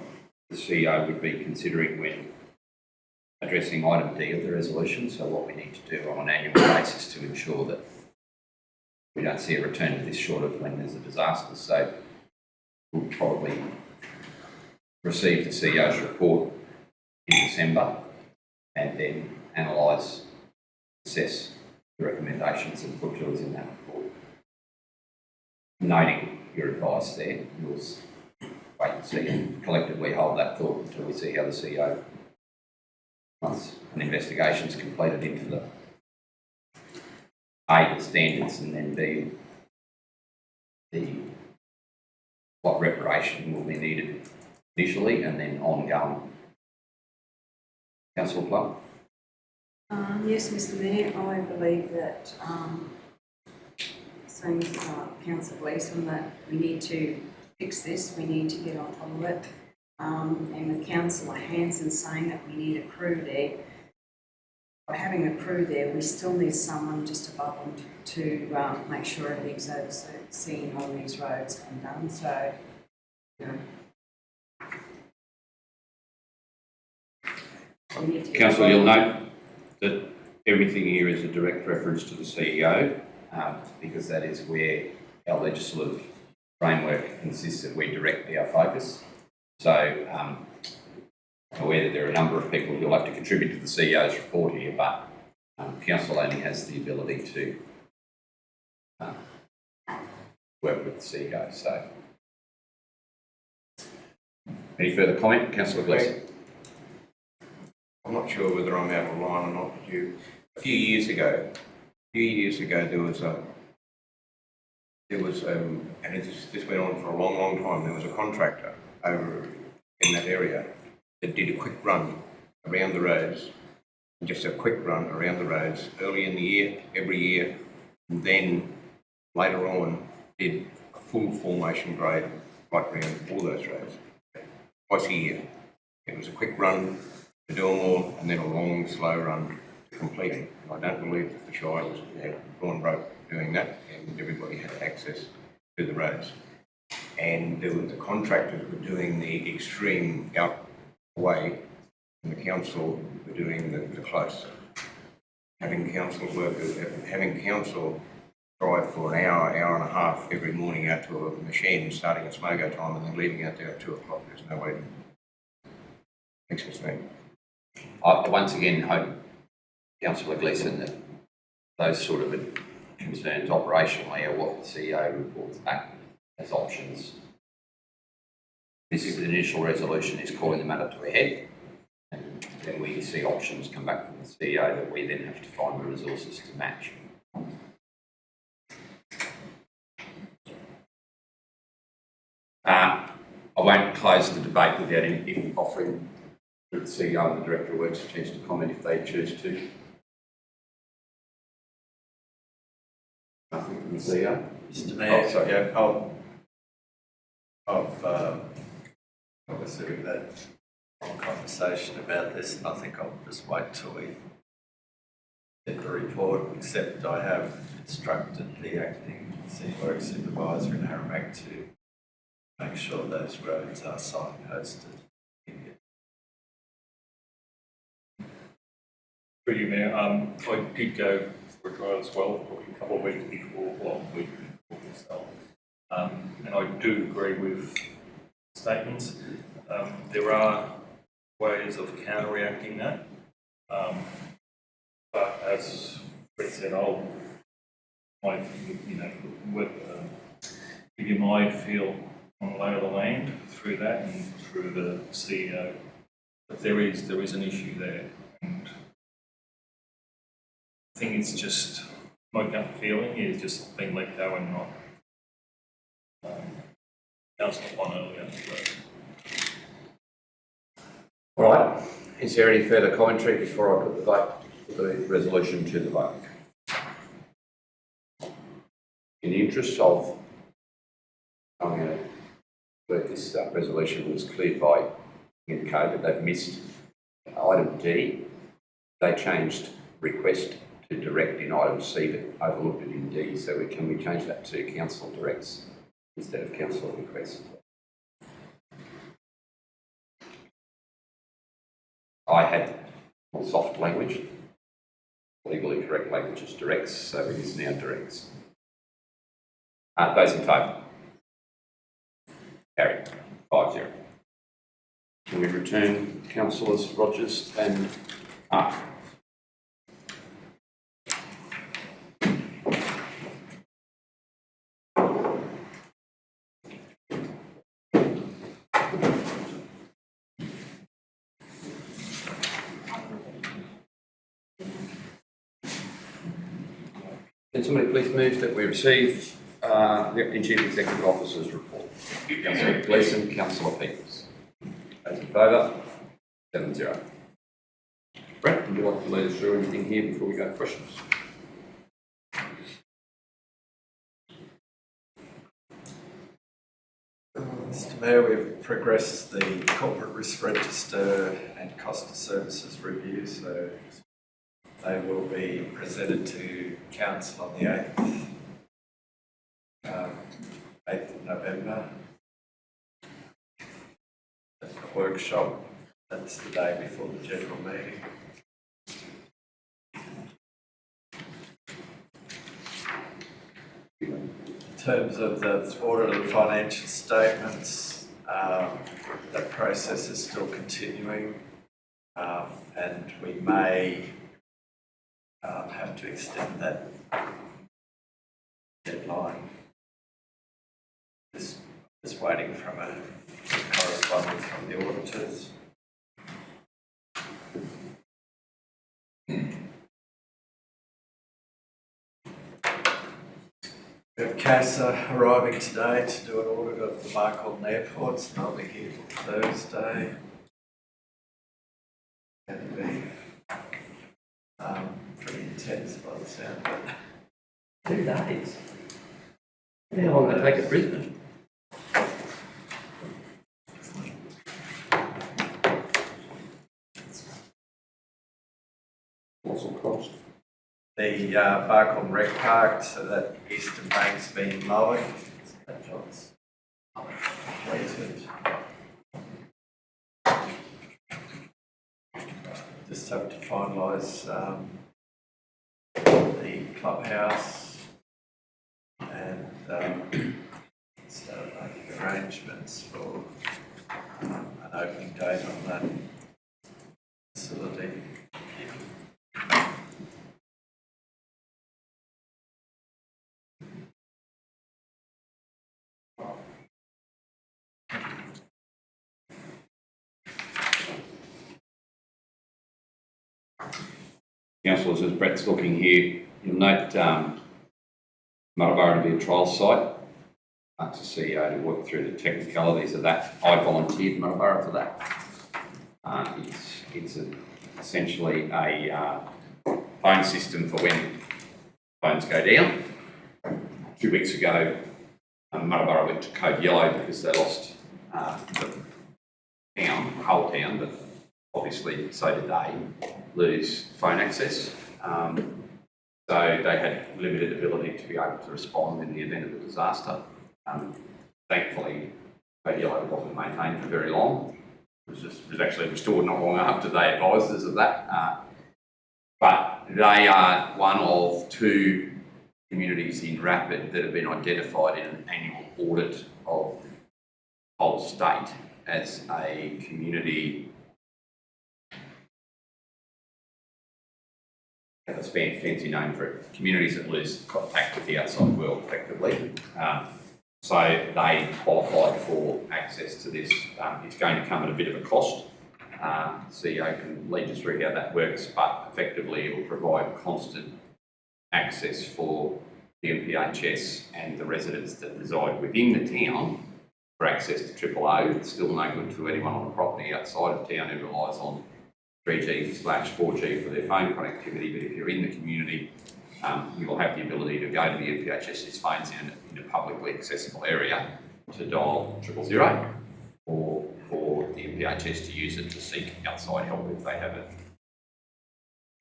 the CEO would be considering when addressing item D of the resolution. So what we need to do on an annual basis to ensure that we don't see a return to this short of when there's a disaster. So we'll probably receive the CEO's report in December and then analyse, assess the recommendations and put yours in that report. Noting your advice there, we'll wait and see and collectively hold that thought until we see how the CEO, once an investigation is completed into the A, the standards, and then B, what reparation will be needed initially and then ongoing. Councillor Plum. Yes, Mr Mayor, I believe that, same as Councillor Gleeson, that we need to fix this, we need to get on top of it. And with Councillor Hanson saying that we need a crew there, by having a crew there, we still need someone just above them to make sure everything's overseen on these roads and done. So, you know, we need to. Councillor, you'll note that everything here is a direct reference to the CEO, because that is where our legislative framework insists that we direct our focus. So, I'm aware that there are a number of people who will have to contribute to the CEO's report here, but Council only has the ability to work with the CEO. So, any further comment, Councillor Gleeson? I'm not sure whether I'm out of line or not, but a few years ago, there was and this went on for a long, long time. There was a contractor over in that area that did a quick run around the roads, just a quick run around the roads early in the year, every year, and then later on did a full formation grade right around all those roads, twice a year. It was a quick run to do them all, and then a long, slow run to completing. I don't believe that the Shire had gone broke doing that, and everybody had access to the roads. And the contractors were doing the extreme out way, and the council were doing the close. Having council workers, having council drive for an hour, hour and a half every morning out to a machine, starting at smogo time and then leaving out there at 2 o'clock. There's no way to fix this thing. I once again hope, Councillor Gleeson, that those sort of concerns operationally are what the CEO reports back as options. This initial resolution is calling the matter to a head, and then we see options come back from the CEO that we then have to find the resources to match. I won't close the debate without offering the CEO and the Director of Works a chance to comment if they choose to. Nothing from the CEO? Mr Mayor, oh, sorry. yeah, obviously we've had a long conversation about this, and I think I'll just wait till we get the report, except I have instructed the acting city works supervisor in Haramac to make sure those roads are signposted. Through you, Mayor. I did go for a trial as well, probably a couple of weeks before, well, a week before myself. And I do agree with statements. There are ways of counter-reacting that. But as Brett said, I'll give you my feel on the lay of the land through that and through the CEO. But there is an issue there. And I think it's just my gut feeling is just being let go and not council on earlier. All right. Is there any further commentary before I put the resolution to the vote? In the interest of, I'm going to let this resolution was cleared by in code that they've missed item D. They changed request to direct in item C, but overlooked it in D. So can we change that to council directs instead of council request? I had more soft language. Legally correct language is directs, so it is now directs. Those in favour? Carried. 5-0. Can we return Councillors Rogers and Hart? Can somebody please move that we receive the Acting Chief Executive Officer's report? Councillor Gleeson, Councillor Peters. Those in favour? 7-0. Brett, would you like to lead us through anything here before we go to questions? Mr Mayor, we've progressed the corporate risk register and cost of services review, so They will be presented to Council on the 8th of November. At the workshop, that's the day before the general meeting. In terms of the audit of the financial statements, that process is still continuing, and we may have to extend that deadline. Just waiting from a correspondence from the auditors. We have CASA arriving today to do an audit of the Markham airports, and I'll be here till Thursday. It'll be pretty intense by the sound of it. 2 days. How long did it take at Brisbane? What's the cost? The Barcon Rec Park, so that eastern bank's been lowered. That job's completed. Just have to finalise the clubhouse and start making arrangements for an opening date on that facility. Councillors, as Brett's looking here, you'll note Maryborough to be a trial site. Asked the CEO to work through the technicalities of that. I volunteered Maryborough for that. It's essentially a phone system for when phones go down. 2 weeks ago, Maryborough went to code yellow because they lost the whole town, but obviously so did they lose phone access. So they had limited ability to be able to respond in the event of a disaster. Thankfully, code yellow wasn't maintained for very long. It was actually restored not long after they advised us of that. But they are one of 2 communities in Rapid that have been identified in an annual audit of the whole state as a community a fancy name for it, communities that lose contact with the outside world effectively. So they qualified for access to this. It's going to come at a bit of a cost. The CEO can lead us through how that works, but effectively it will provide constant access for the MPHS and the residents that reside within the town for access to Triple O. It's still no good to anyone on the property outside of town who relies on 3G/4G for their phone connectivity, but if you're in the community, you will have the ability to go to the MPHS's phones in a publicly accessible area to dial 000 or for the MPHS to use it to seek outside help if they have an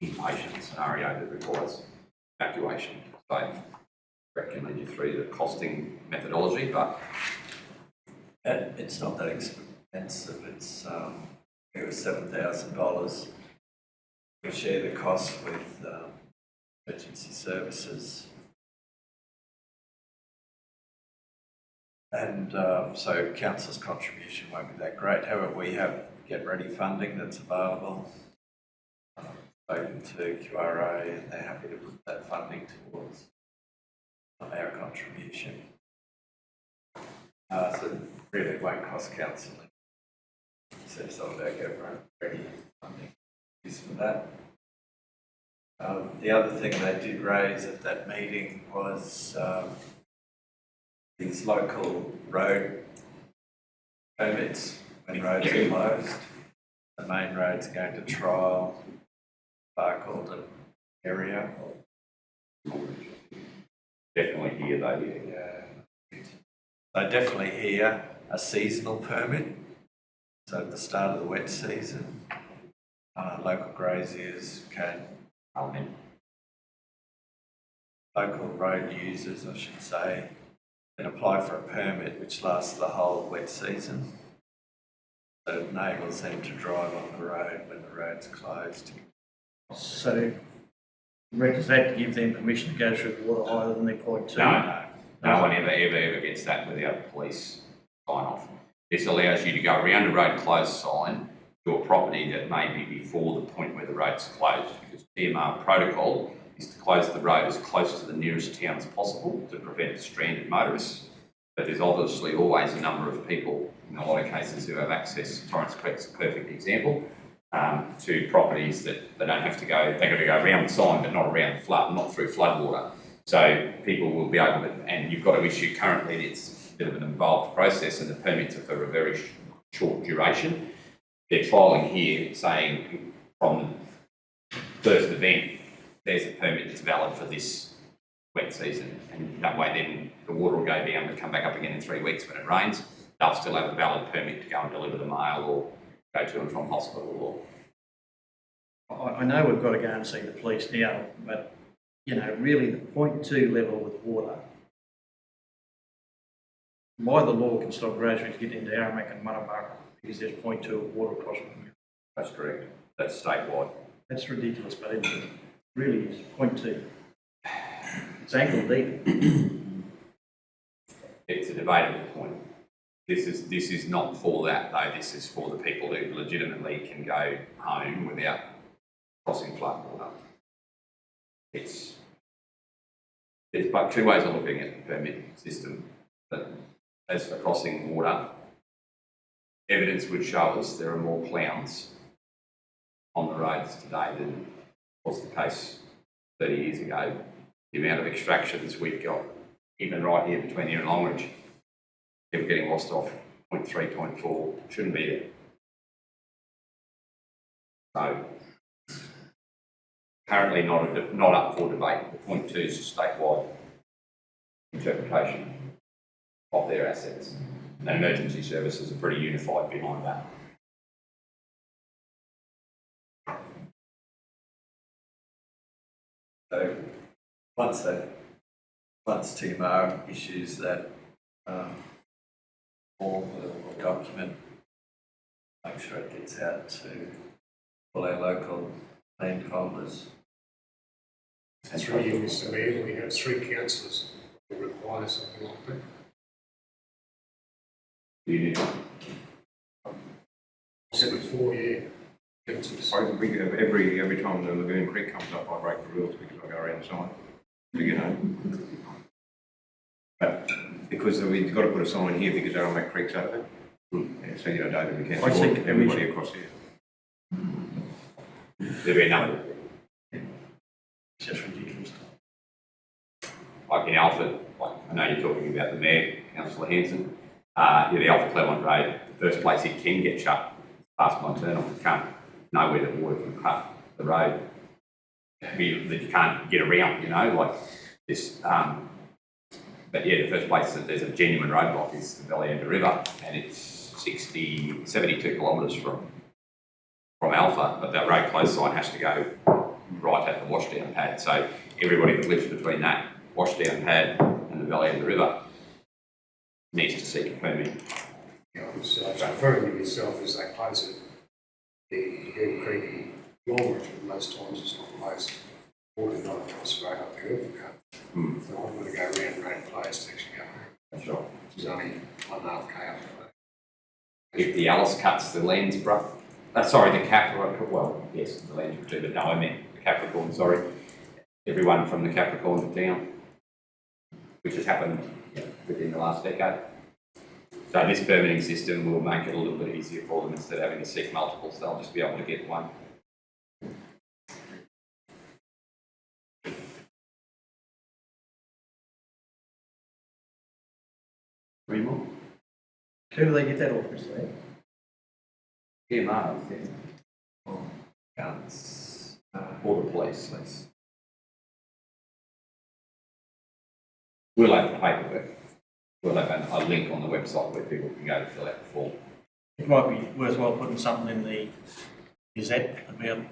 inpatient scenario that requires evacuation. So I recommend you through the costing methodology, but it's not that expensive. It's it was $7,000. We share the cost with emergency services, and so council's contribution won't be that great. However, we have Get Ready funding that's available. Spoken to QRA, and they're happy to put that funding towards our contribution. So really it won't cost council. So some of our Get Ready funding is for that. The other thing they did raise at that meeting was these local road permits when roads are closed. The main road's going to trial Barcaldine area. definitely here though. Yeah. So definitely here a seasonal permit. So at the start of the wet season, local graziers can Parliament. Local road users, I should say, can apply for a permit which lasts the whole wet season. So it enables them to drive on the road when the road's closed. So, Brett, does that give them permission to go through water higher than their point two? No one ever gets that without police sign off. This allows you to go around a road closed sign to a property that may be before the point where the road's closed, because TMR protocol is to close the road as close to the nearest town as possible to prevent stranded motorists. But there's obviously always a number of people, in a lot of cases, who have access. Torrens Creek's a perfect example, to properties that they don't have to go, they've got to go around the sign but not around the flood, not through floodwater. So people will be able to, and you've got to issue currently, it's a bit of an involved process and the permits are for a very short duration. They're trialling here saying from first event, there's a permit that's valid for this wet season, and that way then the water will go down and come back up again in 3 weeks when it rains. They'll still have a valid permit to go and deliver the mail or go to and from hospital. Or I know we've got to go and see the police now, but, you know, really the point two level with water, by the law can stop groceries getting into Aramac and Munnaburra because there's point two of water across them. That's correct. That's statewide. That's ridiculous, but it really is point two. It's ankle deep. It's a debatable point. This is not for that though. This is for the people who legitimately can go home without crossing floodwater. There's but two ways of looking at the permit system. But as for crossing water, evidence would show us there are more clowns on the roads today than was the case 30 years ago. The amount of extractions we've got, even right here between here and Longridge, people getting lost off 0.3, 0.4, shouldn't be there. So, currently not up for debate. The 0.2 is a statewide interpretation of their assets. And emergency services are pretty unified behind that. So once TMR issues that form or document, make sure it gets out to all our local land holders. Through you, Mr. Mayor, we have 3 councillors who require something like that. You need Said before, yeah. Councillors. Every time the Lagoon Creek comes up, I break the rules because I go around the sign. You know. But because we've got to put a sign here because Aramac Creek's open. Yeah, so David, we can't I think everybody across here. There'll be a number. It's just ridiculous. Like in Alfred, like I know you're talking about the Mayor, Councillor Hanson. The Alfred Clermont Road, the first place it can get shut, past my turn off, you can't know where the water can cut the road. That you can't get around, you know, like this. But yeah, the first place that there's a genuine roadblock is the Valley End River, and it's 72 kilometres from Alpha, but that road close sign has to go right at the washdown pad. So everybody that lives between that washdown pad and the Valley End River needs to seek a permit. Yeah, so it's referring to yourself as they close it. The Lagoon Creek and Longridge, but most times it's not closed. Water not across the road up the river. So I'm going to go around road closed to actually go home. That's right. It's only 1.5 k up the road. If the Alice cuts the Landsborough, the Capricorn, well, yes, the Landsborough too, but no, I meant the Capricorn, sorry. Everyone from the Capricorn to town, which has happened within the last decade. So this permitting system will make it a little bit easier for them. Instead of having to seek multiples, they'll just be able to get one. Three more? Who do they get that off, Mr. Mayor? TMR, I think. Guns. Or the police. We'll have the paperwork. We'll have a link on the website where people can go to fill out the form. It might be worthwhile putting something in the Gazette about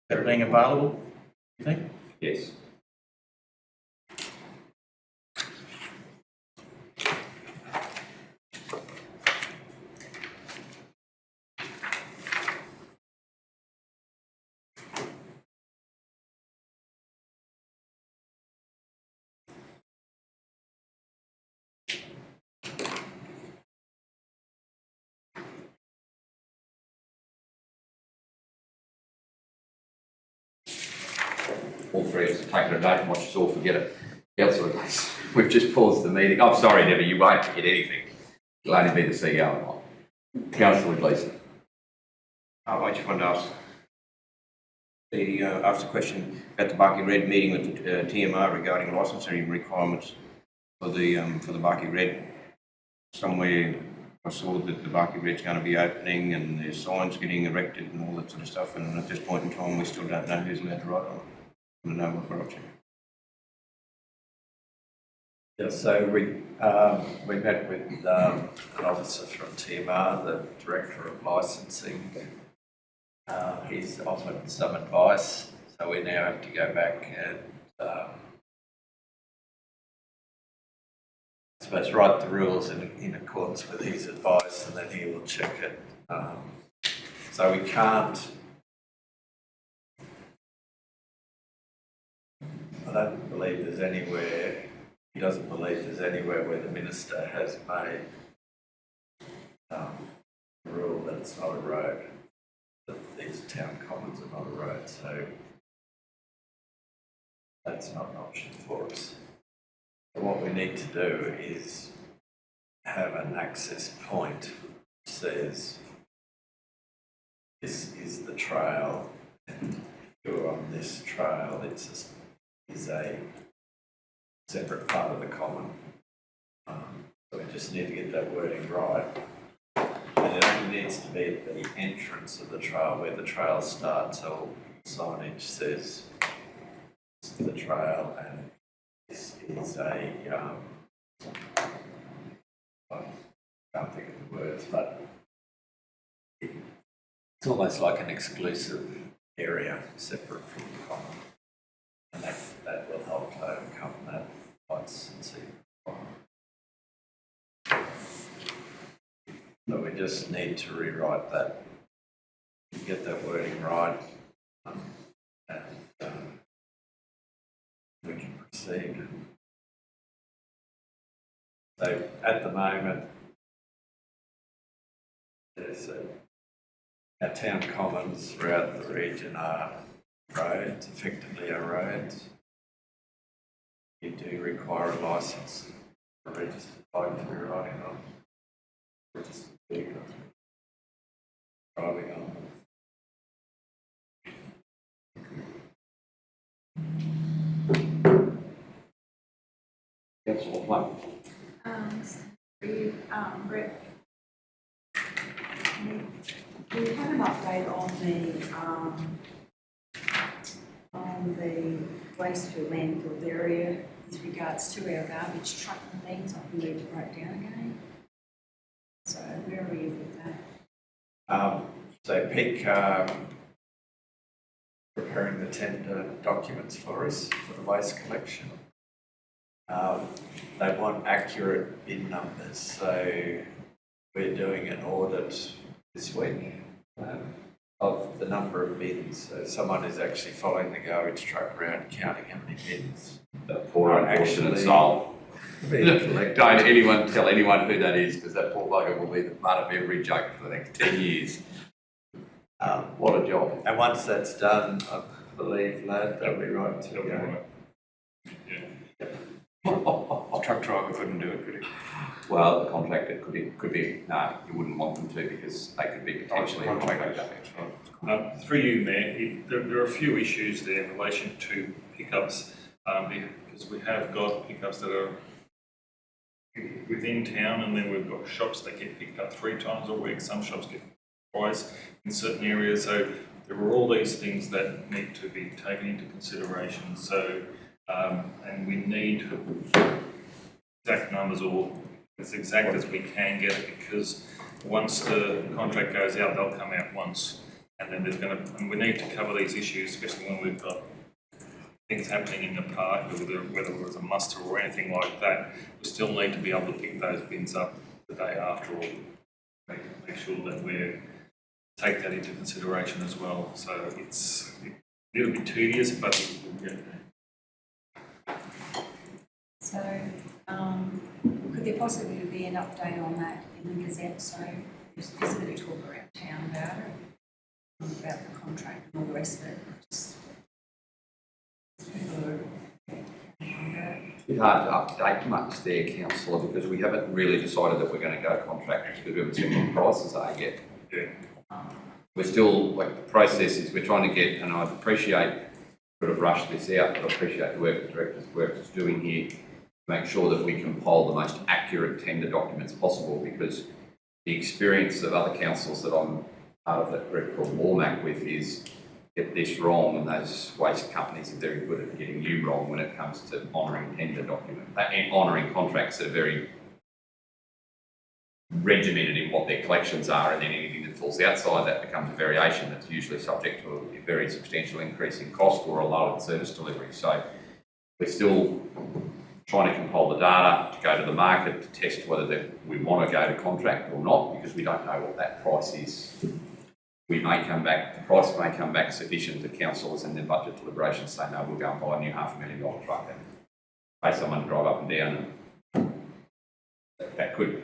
that being available. You think? Yes. All three of us have taken a note and watch us all forget it. Councillor Gleeson, we've just paused the meeting. I'm sorry, Debbie, you won't forget anything. You'll only be the CEO and I. Councillor Gleeson. I just wanted to ask ask a question at the Barkey Red meeting with the TMR regarding licensing requirements for the Barkey Red. Somewhere I saw that the Barkey Red's going to be opening and there's signs getting erected and all that sort of stuff, and at this point in time we still don't know who's allowed to ride on it. I want to know what we're up to. Yeah, so we met with an officer from TMR, the Director of Licensing. He's offered some advice, so we now have to go back and I suppose write the rules in accordance with his advice, and then he will check it. So we can't. I don't believe there's anywhere. He doesn't believe there's anywhere where the minister has made a rule that it's not a road, that these town commons are not a road, so that's not an option for us. So what we need to do is have an access point which says this is the trail, and if you're on this trail, it's a separate part of the common. So we just need to get that wording right. And it only needs to be at the entrance of the trail where the trail starts, so signage says this is the trail and this is a, I can't think of the words, but it's almost like an exclusive area separate from the common. And that will help to overcome that licensing problem. So we just need to rewrite that, get that wording right, and we can proceed. So at the moment, our town commons throughout the region are roads, effectively are roads. You do require a licence for a registered bike to be riding on, registered vehicle driving on. Councillor Plum. Brett, do you have an update on the wastefield landfill area with regards to our garbage truck and things? I believe it broke down again. So where are you with that? So PIC preparing the tender documents for us for the waste collection. They want accurate bin numbers, so we're doing an audit this week of the number of bins. So someone is actually following the garbage truck around counting how many bins. That poor unfortunate soul. Don't anyone tell anyone who that is, because that poor bugger will be the butt of every joke for the next 10 years. What a job. And once that's done, I believe, lad, they'll be right to go. The truck driver couldn't do it, could he? Well, the contractor could be, no, you wouldn't want them to, because they could be potentially a contractor. Through you, Mayor, there are a few issues there in relation to pickups, because we have got pickups that are within town, and then we've got shops that get picked up 3 times a week. Some shops get twice in certain areas. So there are all these things that need to be taken into consideration. So, and we need exact numbers, or as exact as we can get it, because once the contract goes out, they'll come out once, and then and we need to cover these issues, especially when we've got things happening in the park, whether it was a muster or anything like that, we still need to be able to pick those bins up the day after, or make sure that we take that into consideration as well. So it's a little bit tedious, but we'll get there. So, could there possibly be an update on that in the Gazette? So there's a bit of talk around town about it, about the contract and all the rest of it. Just people are It's a bit hard to update much there, councillor, because we haven't really decided that we're going to go contract because we haven't seen what the prices are yet. Yeah. We're still, like, the process is we're trying to get, and I appreciate, sort of rush this out, but I appreciate the work the Director's work is doing here to make sure that we compile the most accurate tender documents possible, because the experience of other councils that I'm part of that group called WARMAC with is get this wrong, and those waste companies are very good at getting you wrong when it comes to honouring tender documents, and honouring contracts that are very regimented in what their collections are, and then anything that falls outside that becomes a variation that's usually subject to a very substantial increase in cost or a lower service delivery. So we're still trying to compile the data to go to the market to test whether we want to go to contract or not, because we don't know what that price is. We may come back, the price may come back sufficient that councillors in their budget deliberations say, no, we'll go and buy a new $500,000 truck and pay someone to drive up and down, and that could.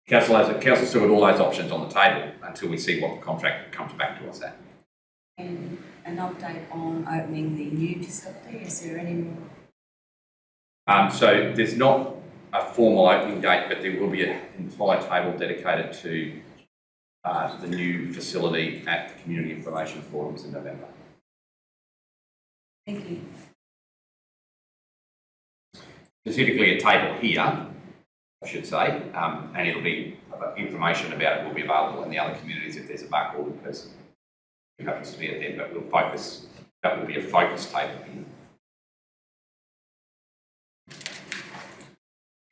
Council's still got all those options on the table until we see what the contract comes back to us at. And an update on opening the new facility. Is there any more? So there's not a formal opening date, but there will be an entire table dedicated to the new facility at the Community Information Forums in November. Thank you. Specifically a table here, I should say, and it'll be information about it will be available in the other communities if there's a backordered person who happens to be at them, but we'll focus, that will be a focus table.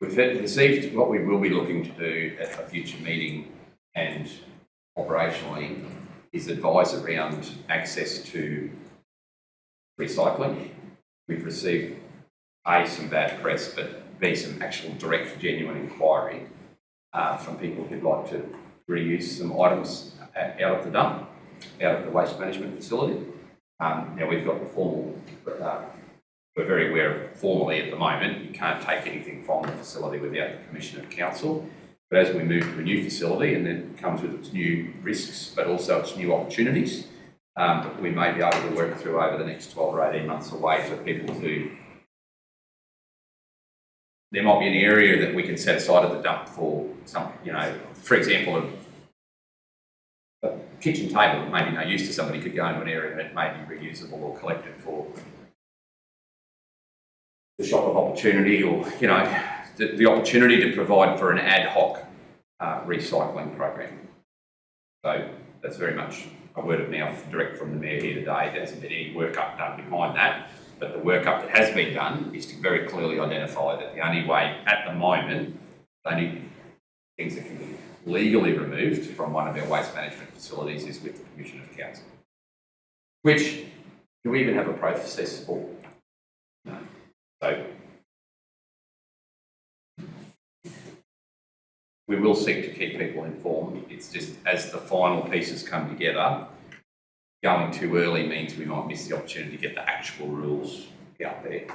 We've received what we will be looking to do at a future meeting and operationally is advise around access to recycling. We've received some bad press, but B, some actual direct, genuine inquiry from people who'd like to reuse some items out of the dump, out of the waste management facility. Now we've got the formal, we're very aware of formally at the moment, you can't take anything from the facility without the permission of council. But as we move to a new facility, and then it comes with its new risks, but also its new opportunities, we may be able to work through over the next 12 or 18 months a way for people to. There might be an area that we can set aside at the dump for some, for example, a kitchen table that may be no use to somebody could go into an area that may be reusable or collected for the shop of opportunity, or, the opportunity to provide for an ad hoc recycling program. So that's very much a word of mouth direct from the Mayor here today. There hasn't been any workup done behind that, but the workup that has been done is to very clearly identify that the only way at the moment, the only things that can be legally removed from one of our waste management facilities is with the permission of council. Which, do we even have a process for? No. So we will seek to keep people informed. It's just as the final pieces come together, going too early means we might miss the opportunity to get the actual rules out there.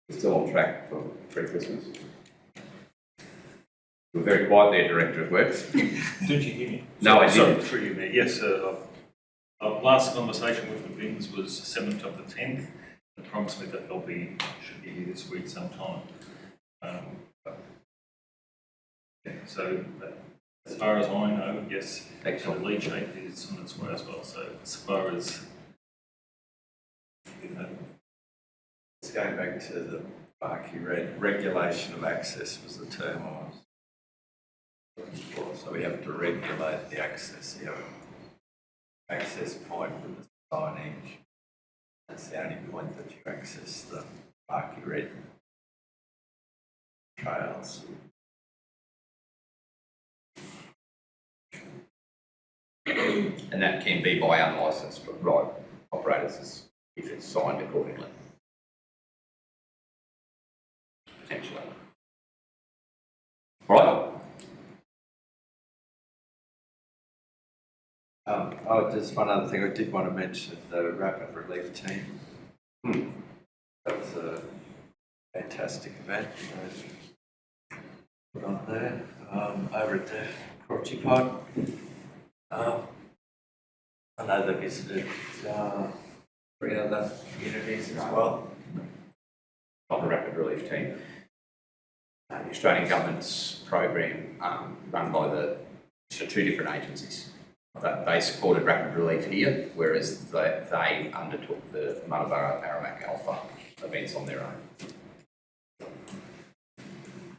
We're still on track for pre-Christmas. We're very quiet there, Director of Works. Did you hear me? No, I didn't. Sorry, through you, Mayor. Yes, our last conversation with the bins was 7th of the 10th. They promised me that should be here this week sometime. So as far as I know, yes, the leachate is on its way as well. So as far as It's going back to the Barkey regulation of access was the term I was looking for. So we have to regulate the access. You have an access point with the signage. That's the only point that you access the Barkey Red trails. And that can be by unlicensed, right? operators if it's signed accordingly. Potentially. Right. Just one other thing, I did want to mention the rapid relief team. That was a fantastic event. Put on there, over at the Crotchy Pod. I know they visited 3 other communities as well. Not the rapid relief team. The Australian government's program run by so 2 different agencies. They supported rapid relief here, whereas they undertook the Muttaburra Aramac Alpha events on their own.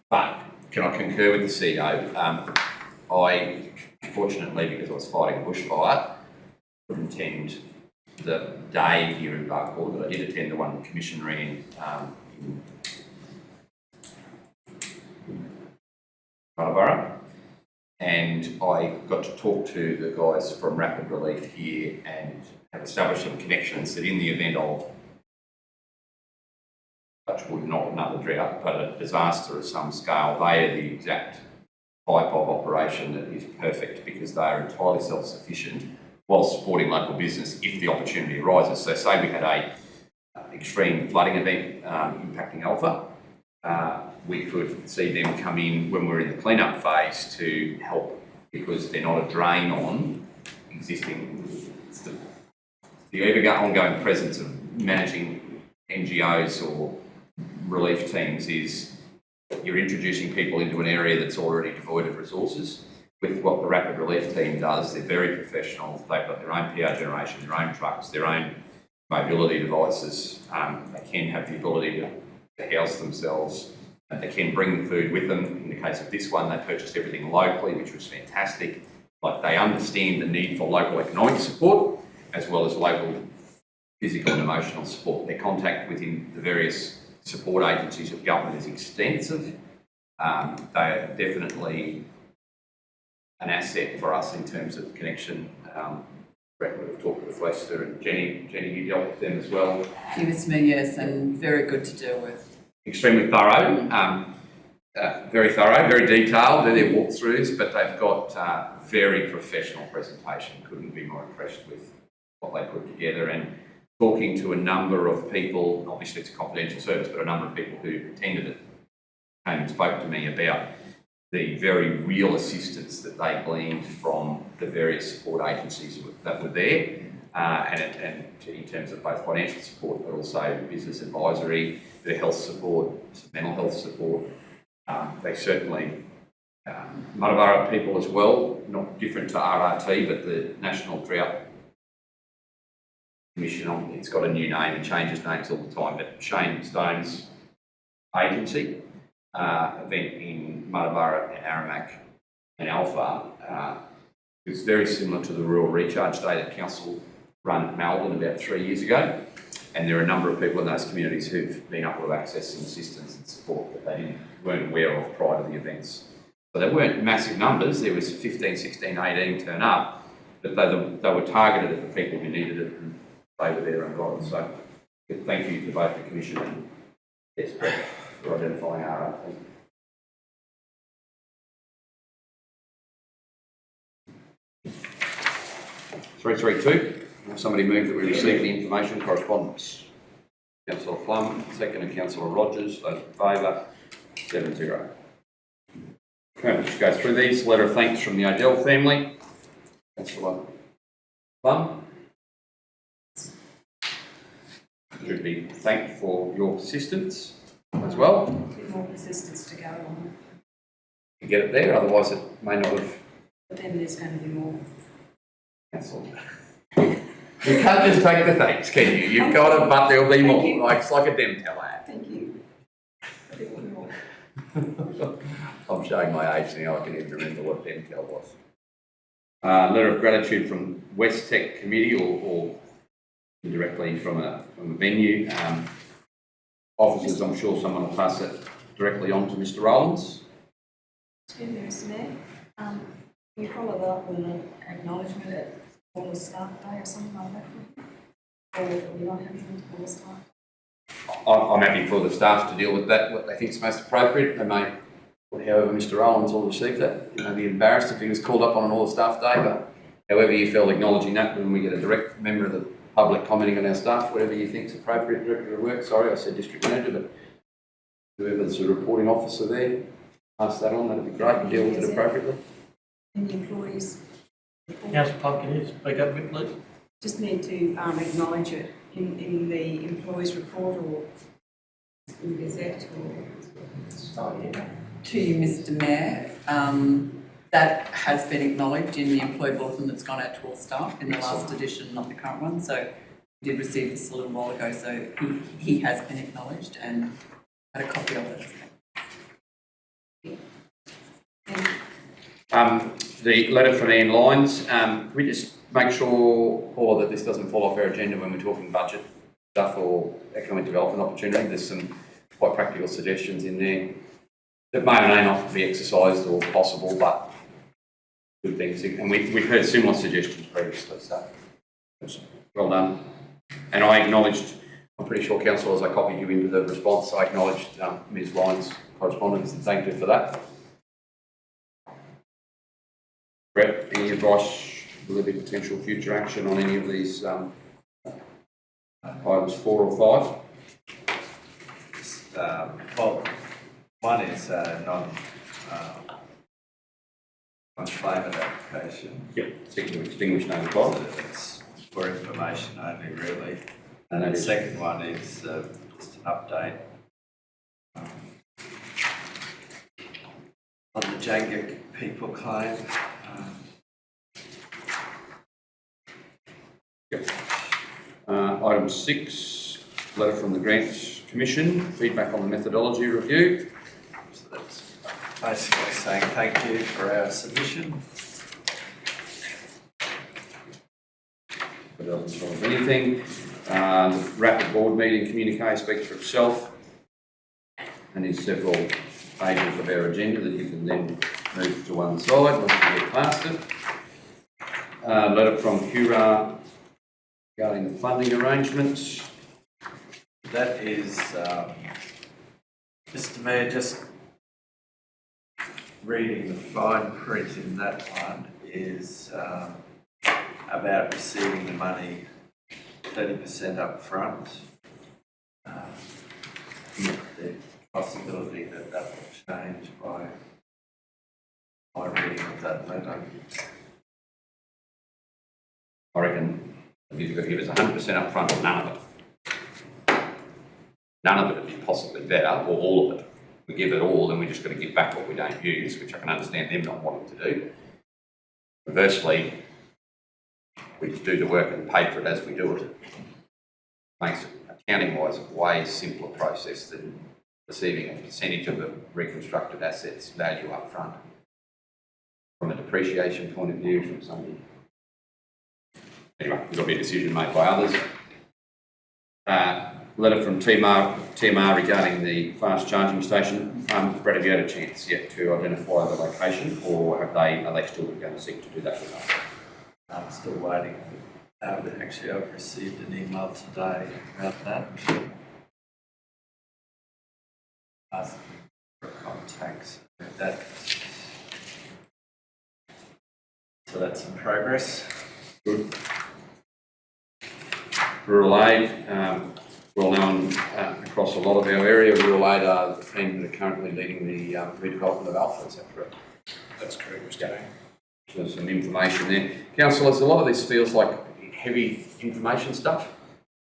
But can I concur with the CEO? I, fortunately, because I was fighting a bushfire, couldn't attend the day here in Barcode, but I did attend the one the Commission ran in Muttaburra. And I got to talk to the guys from Rapid Relief here and have established some connections that in the event of, touch wood, not another drought, but a disaster of some scale, they are the exact type of operation that is perfect because they are entirely self-sufficient while supporting local business if the opportunity arises. So say we had a extreme flooding event impacting Alpha, we could see them come in when we're in the clean-up phase to help because they're not a drain on existing. The ongoing presence of managing NGOs or relief teams is you're introducing people into an area that's already devoid of resources. With what the Rapid Relief team does, they're very professional. They've got their own PR generation, their own trucks, their own mobility devices. They can have the ability to house themselves. They can bring the food with them. In the case of this one, they purchased everything locally, which was fantastic. Like they understand the need for local economic support as well as local physical and emotional support. Their contact within the various support agencies of government is extensive. They are definitely an asset for us in terms of connection. We've talked with Lester and Jenny. Jenny, you dealt with them as well. He was me, yes, and very good to deal with. Extremely thorough, very thorough, very detailed. They're their walkthroughs, but they've got very professional presentation. Couldn't be more impressed with what they put together. And talking to a number of people, obviously it's a confidential service, but a number of people who attended it came and spoke to me about the very real assistance that they gleaned from the various support agencies that were there, and in terms of both financial support, but also business advisory, the health support, mental health support. They certainly, Muttaburra people as well, not different to RRT, but the National Drought Commission, it's got a new name, it changes names all the time, but Shane Stone's agency, event in Muttaburra and Aramac and Alpha, is very similar to the Rural Recharge Day that Council run at Melbourne about 3 years ago. And there are a number of people in those communities who've been able to access some assistance and support that they weren't aware of prior to the events. So they weren't massive numbers, there was 15, 16, 18 turn up, but they were targeted at the people who needed it and they were there and got it. So thank you to both the Commission and Desperate for identifying RRT. (332). Somebody move that we receive the information correspondence. Councillor Plum, second, and Councillor Rogers. Those in favour, 7-0. Okay, we'll just go through these. Letter of thanks from the Odell family. Councillor Plum. Should be thanked for your persistence as well. A bit more persistence to go on. To get it there, otherwise it may not have. But then there's going to be more. Councillor. You can't just take the thanks, can you? You've got to, but there'll be more. Like, it's like a Demtel ad. Thank you. A bit more. I'm showing my age now, I can even remember what Demtel was. Letter of gratitude from West Tech Committee or indirectly from a venue. Officers, I'm sure someone will pass it directly on to Mr. Rowlands. Excuse me, Mr. Mayor. Can you follow that up with an acknowledgement at all the staff day or something like that? Or we're not having all staff? I'm happy for the staff to deal with that, what they think is most appropriate. They may, however, Mr. Rowlands will receive that. You know, be embarrassed if he was called up on an all-staff day, but however you feel acknowledging that when we get a direct member of the public commenting on our staff, whatever you think is appropriate, Director of Work, sorry, I said District Manager, but whoever's the reporting officer there, pass that on, that'd be great, and deal with it appropriately. And the employees? Councillor Pumpkin is, speak up a bit, please. Just need to acknowledge it in the employees report or in the Gazette or... To you, Mr Mayor, that has been acknowledged in the employee bulletin that's gone out to all staff in the last edition, not the current one. So we did receive this a little while ago, so he has been acknowledged and had a copy of it. The letter from Ian Lyons, can we just make sure, Paula, that this doesn't fall off our agenda when we're talking budget stuff or economic development opportunity? There's some quite practical suggestions in there that may or may not be exercised or possible, but good things. And we've heard similar suggestions previously, so well done. And I acknowledged, I'm pretty sure, Councillor, as I copied you into the response, I acknowledged Ms Lyons' correspondence and thanked her for that. Brett, any advice? Will there be potential future action on any of these items 4 or 5? Well, one is non-claimant application. Yep, seeking to extinguish no title. So it's for information only, really. And And the second one is just an update on the Jenga people claim. Item 6, letter from the Grants Commission, feedback on the methodology review. So that's basically saying thank you for our submission. It doesn't solve anything. Rapid board meeting communique speaks for itself, and is several pages of our agenda that you can then move to one side once you get past it. Letter from Cura regarding the funding arrangements. That is, Mr Mayor, just reading the fine print in that one is about receiving the money 30% up front. The possibility that that will change by my reading of that letter. I reckon if you've got to give us 100% up front or none of it. None of it would be possibly better, or all of it. We give it all, then we're just going to give back what we don't use, which I can understand them not wanting to do. Conversely, we just do the work and pay for it as we do it. Makes it, accounting-wise, a way simpler process than receiving a percentage of the reconstructed assets value up front. From a depreciation point of view, from somebody. Anyway, there'll be a decision made by others. Letter from TMR regarding the fast charging station. Brett, have you had a chance yet to identify the location, or are they still going to seek to do that with us? I'm still waiting for actually I've received an email today about that. Asking for contacts with that. So that's in progress. Good. Rural aid, well known across a lot of our area. Rural aid are the team that are currently leading the redevelopment of Alpha, is that correct? That's correct, Mr Mayor. There's some information there. Councillors, a lot of this feels like heavy information stuff.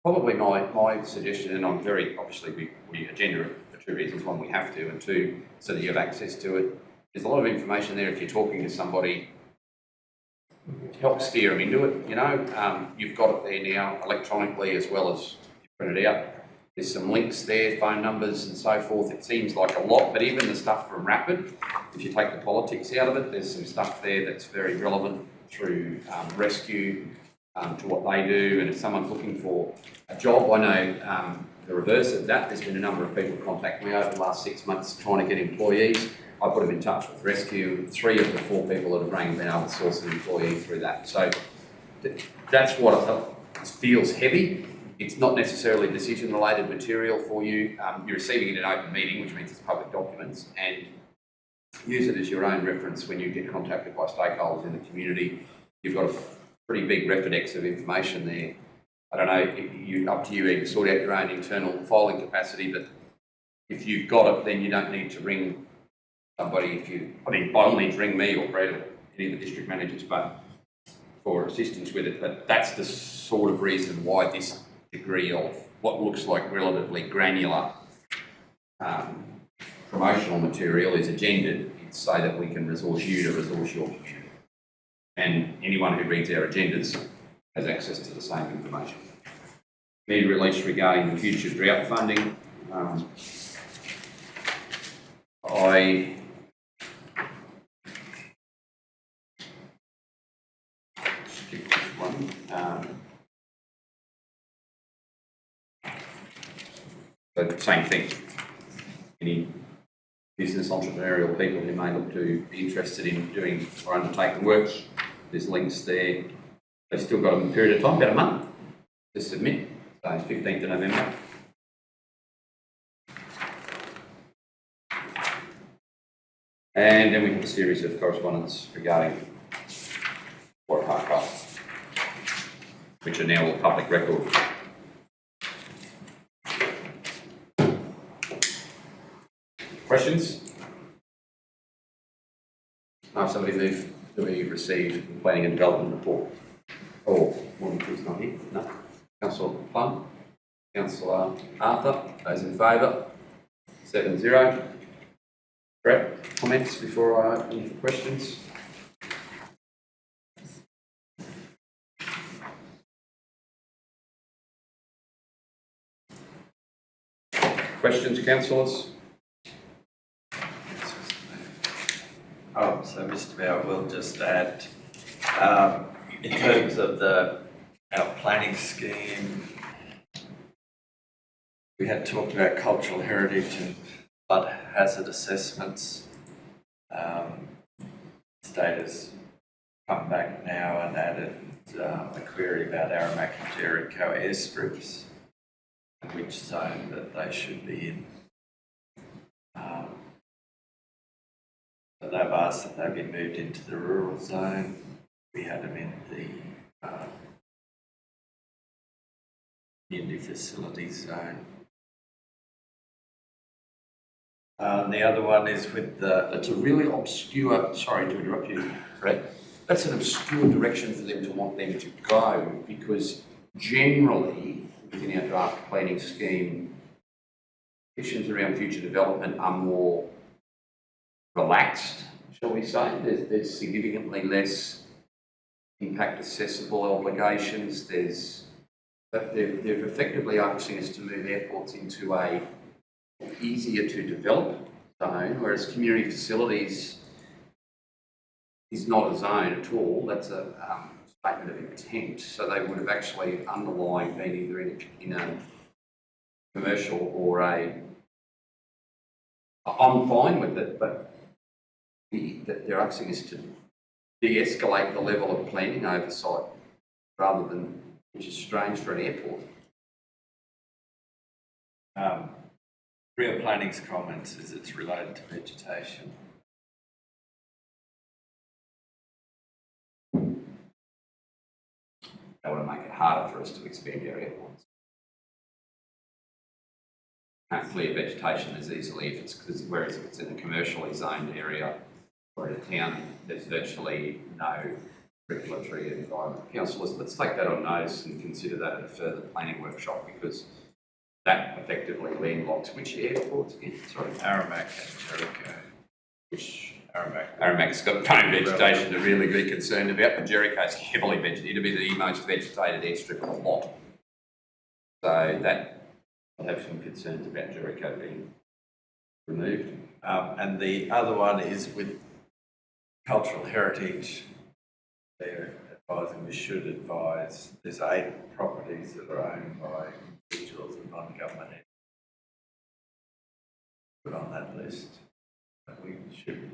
Probably my suggestion, and I'm very, obviously we agenda it for 2 reasons. One, we have to, and 2, so that you have access to it. There's a lot of information there if you're talking to somebody. Help steer them into it, you know. You've got it there now electronically as well as you print it out. There's some links there, phone numbers and so forth. It seems like a lot, but even the stuff from Rapid, if you take the politics out of it, there's some stuff there that's very relevant through rescue to what they do. And if someone's looking for a job, I know the reverse of that. There's been a number of people contact me over the last 6 months trying to get employees. I put them in touch with Rescue. 3 of the 4 people that have rang have been able to source an employee through that. So that's what I felt. It feels heavy, It's not necessarily decision-related material for you. You're receiving it in an open meeting, which means it's public documents, and use it as your own reference when you get contacted by stakeholders in the community. You've got a pretty big Refidex of information there. I don't know, up to you either sort out your own internal filing capacity, but if you've got it, then you don't need to ring somebody. By all means ring me or Brad or any of the district managers, but for assistance with it. But that's the sort of reason why this degree of what looks like relatively granular promotional material is agended. It's so that we can resource you to resource your community. And anyone who reads our agendas has access to the same information. Need release regarding the future drought funding. I skip this one. But same thing. Any business entrepreneurial people who may look to be interested in doing or undertaking works, there's links there. They've still got a period of time, about a month, to submit. So 15th of November. And then we have a series of correspondence regarding Warwick Park, which are now all public record. Questions? Ask somebody move that we receive the planning and development report. Or one who's not here? No. Councillor Plum? Councillor Arthur? Those in favour? 7-0. Brett, comments before I open for questions? Questions, councillors? Oh, so Mr. Mayor, I will just add, in terms of our planning scheme, we had talked about cultural heritage and flood hazard assessments. State has come back now and added a query about Aramac and Jericho airstrips and which zone that they should be in. But they've asked that they be moved into the rural zone. We had them in the community facilities zone. The other one is with the... That's a really obscure, sorry to interrupt you, Brett. That's an obscure direction for them to want them to go, because generally, within our draft planning scheme, issues around future development are more relaxed, shall we say. There's significantly less impact accessible obligations. But they're effectively asking us to move airports into a easier to develop zone, whereas community facilities is not a zone at all. That's a statement of intent. So they would have actually underlined been either in a commercial or a... I'm fine with it, but they're asking us to de-escalate the level of planning oversight rather than, which is strange for an airport. Real planning's comments is it's related to vegetation. They want to make it harder for us to expand our airports. Can't clear vegetation as easily if it's whereas if it's in a commercially zoned area or in a town, there's virtually no regulatory environment. Councillors, let's take that on notice and consider that at a further planning workshop, because that effectively landlocks which airports again? Sorry. Aramac and Jericho. Which Aramac's got no vegetation to really be concerned about, but Jericho's heavily vegetated. It'll be the most vegetated airstrip of the lot. So that, I'll have some concerns about Jericho being removed. And the other one is with cultural heritage. They're advising we should advise there's 8 properties that are owned by individuals and non-government entities put on that list. But we should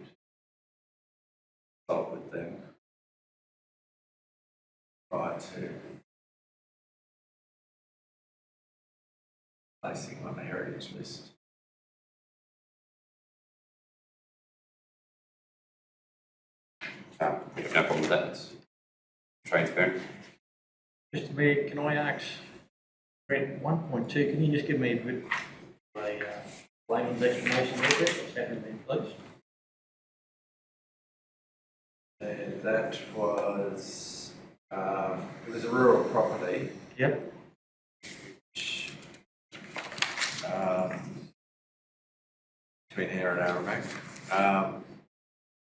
consult with them prior to placing on a heritage list. We have no problem with that, it's transparent. Mr Mayor, can I ask, Brent, 1.2, can you just give me a bit of a layman's explanation there, what's happened there, please? That was, it was a rural property. Yep. Between here and Aramac.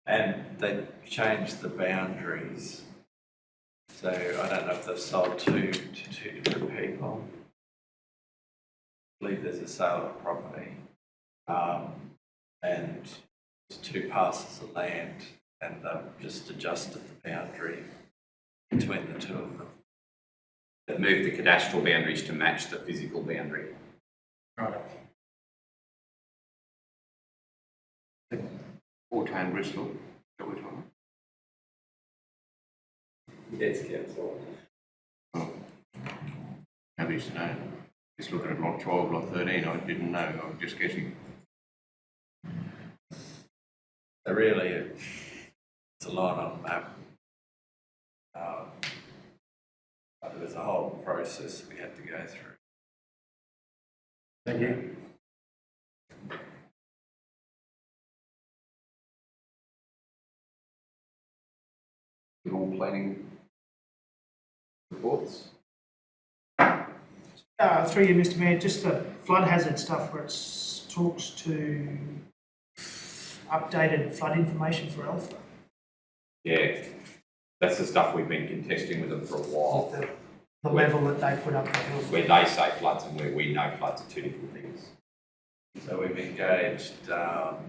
And they changed the boundaries. So I don't know if they've sold to two different people. I believe there's a sale of property. And it's 2 parcels of land, and they've just adjusted the boundary between the 2 of them. They've moved the cadastral boundaries to match the physical boundary. Right. Town Bristol, is that what we're talking Yes, council. about? Nobody's to know. Just looking at lot 12, lot 13, I didn't know, I was just guessing. So really, it's a line on the map. But there was a whole process we had to go through. Thank you. All planning reports. Through you, Mr Mayor, just the flood hazard stuff where it talks to updated flood information for Alpha. Yeah, that's the stuff we've been contesting with them for a while. The level that they put up the hill. Where they say floods and where we know floods are 2 different things. So we've engaged flood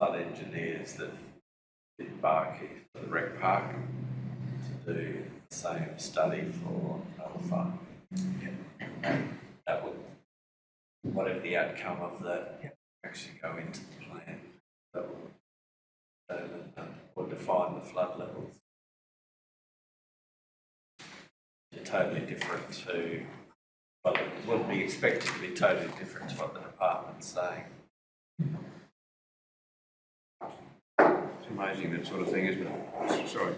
engineers that did Barkey for the rec park to do the same study for Alpha. And that would, whatever the outcome of that, actually go into the plan. That will define the flood levels. They're totally different to, well, it wouldn't be expected to be totally different to what the department's saying. It's amazing that sort of thing, isn't it? Sorry.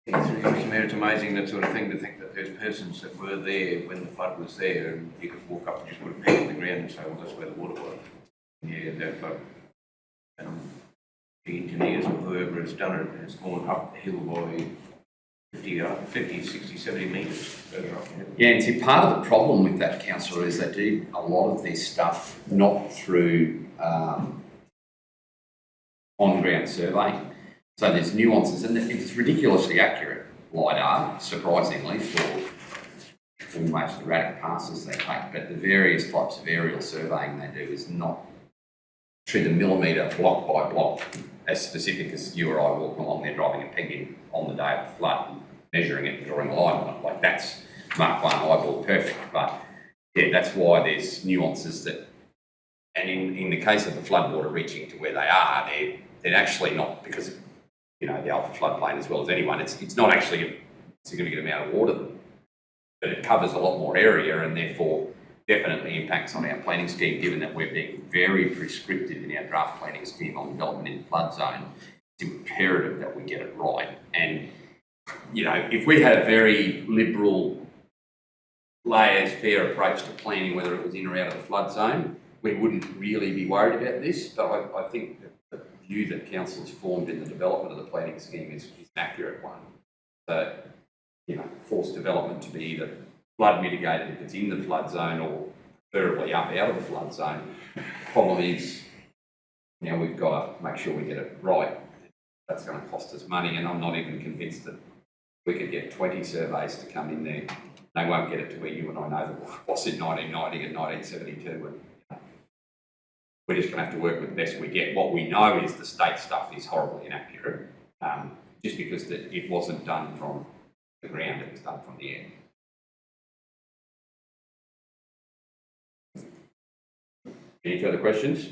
It's amazing that sort of thing to think that there's persons that were there when the flood was there and you could walk up and just put a peg on the ground and say, well, that's where the water was. Yeah, they've got the engineers or whoever has done it has gone up the hill by 50, 60, 70 metres further up the hill. Yeah, and see, part of the problem with that, councillor, is they do a lot of this stuff not through on-ground surveying. So there's nuances, and it's ridiculously accurate, LiDAR, surprisingly, for almost erratic passes they take. But the various types of aerial surveying they do is not to the millimetre, block by block, as specific as you or I walking along there driving a peg in on the day of the flood, and measuring it and drawing a line on it. Like, that's Mark 1 eyeball perfect. But yeah, that's why there's nuances that, and in the case of the floodwater reaching to where they are, they're actually not, because of, you know, the Alpha floodplain as well as anyone, it's not actually a significant amount of water, but it covers a lot more area and therefore definitely impacts on our planning scheme, given that we're being very prescriptive in our draft planning scheme on development in the flood zone. It's imperative that we get it right. And, you know, if we had a very liberal, laissez-faire approach to planning, whether it was in or out of the flood zone, we wouldn't really be worried about this. But I think that the view that council's formed in the development of the planning scheme is an accurate one. So, you know, forced development to be either flood mitigated if it's in the flood zone or preferably up out of the flood zone. The problem is, now we've got to make sure we get it right. That's going to cost us money, and I'm not even convinced that we could get 20 surveys to come in there. They won't get it to where you and I know that was in 1990 and 1972. And we're just going to have to work with the best we get. What we know is the state stuff is horribly inaccurate, just because it wasn't done from the ground, it was done from the air. Any further questions?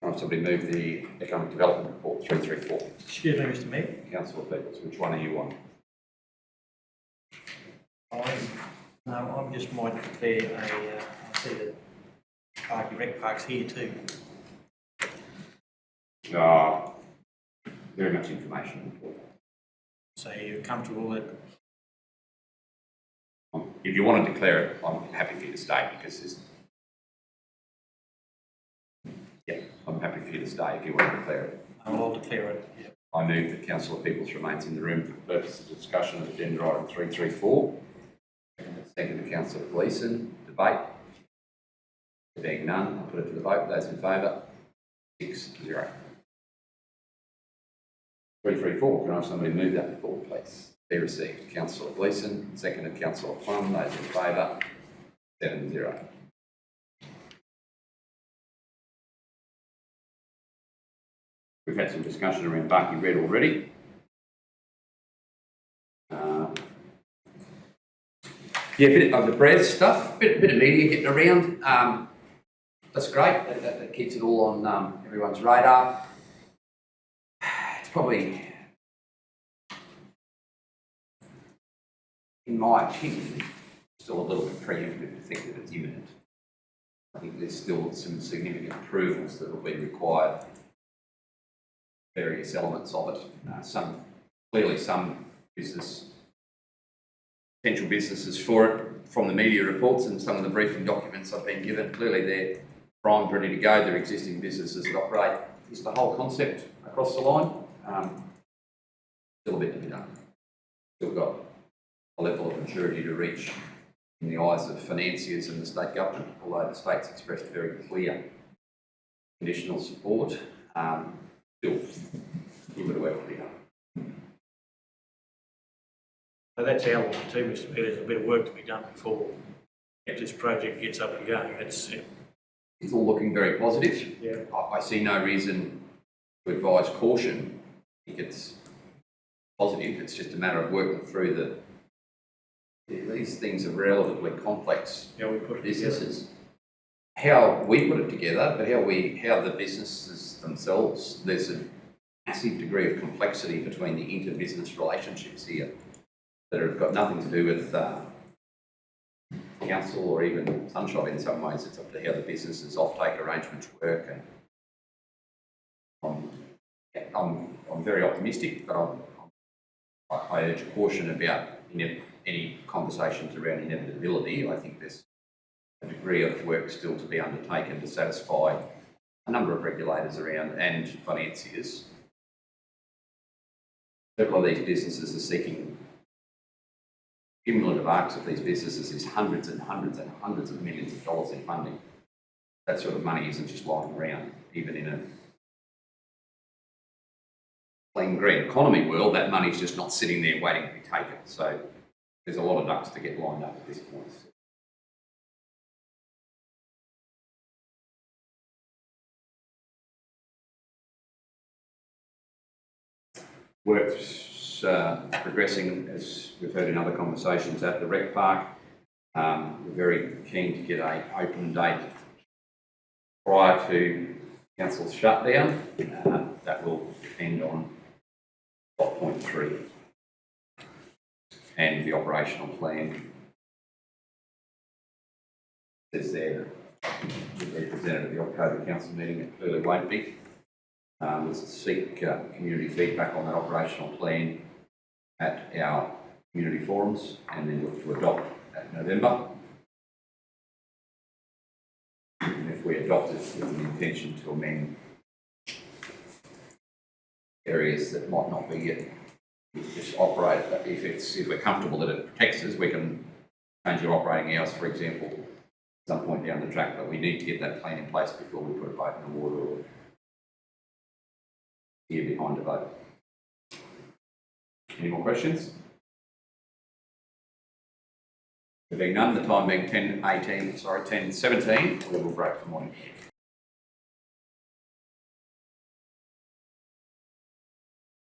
I'll somebody move the Economic Development Report 334. Excuse me, Mr Mayor. Councillor Peoples, which one are you on? No, I just might declare I see that rec park's here too. Very much information. So you're comfortable that, If you want to declare it, I'm happy for you to stay because there's. Yeah, I'm happy for you to stay if you want to declare it. I'll declare it, yeah. I move that Councillor Peoples remains in the room for the purpose of discussion of agenda item 334. Second to Councillor Gleeson. Debate. There being none, I'll put it to the vote. Those in favour? 6-0. 334. Can I have somebody move that report, please? Be received. Councillor Gleeson. Second to Councillor Plum. Those in favour? 7-0. We've had some discussion around Barkey Red already. Yeah, a bit of the Brez stuff, bit of media getting around. That's great. That keeps it all on everyone's radar. It's probably, in my opinion, still a little bit preemptive to think that it's imminent. I think there's still some significant approvals that will be required. Various elements of it. Clearly some potential businesses for it from the media reports and some of the briefing documents I've been given. Clearly they're primed, ready to go. They're existing businesses that operate. Is the whole concept across the line? Still a bit to be done. Still got a level of maturity to reach in the eyes of financiers and the state government, although the state's expressed very clear conditional support. Still a little bit of work to be done. So that's our one too, Mr. Mayor. There's a bit of work to be done before this project gets up and going. It's all looking very positive. Yeah. I see no reason to advise caution. I think it's positive. It's just a matter of working through these things are relatively complex businesses. How we put it together, but how the businesses themselves, there's a massive degree of complexity between the inter-business relationships here that have got nothing to do with council or even Sunshine in some ways. It's up to how the businesses offtake arrangements work, and I'm very optimistic, but I urge caution about any conversations around inevitability. I think there's a degree of work still to be undertaken to satisfy a number of regulators around and financiers. Several of these businesses are seeking cumulative arcs of these businesses is hundreds and hundreds and hundreds of millions of dollars in funding. That sort of money isn't just lying around, even in a clean green economy world. That money's just not sitting there waiting to be taken. So there's a lot of ducks to get lined up at this point. Work's progressing, as we've heard in other conversations, at the rec park. We're very keen to get an open date prior to council's shutdown. That will depend on point 3 and the operational plan. Is there will be presented at the October council meeting? It clearly won't be. We'll seek community feedback on that operational plan at our community forums and then look to adopt that in November. And if we adopt it with the intention to amend areas that might not be yet just operate, if we're comfortable that it protects us, we can change your operating hours, for example, at some point down the track, but we need to get that plan in place before we put a boat in the water or here behind a vote. Any more questions? There being none, the time being 10:17, we will break for morning.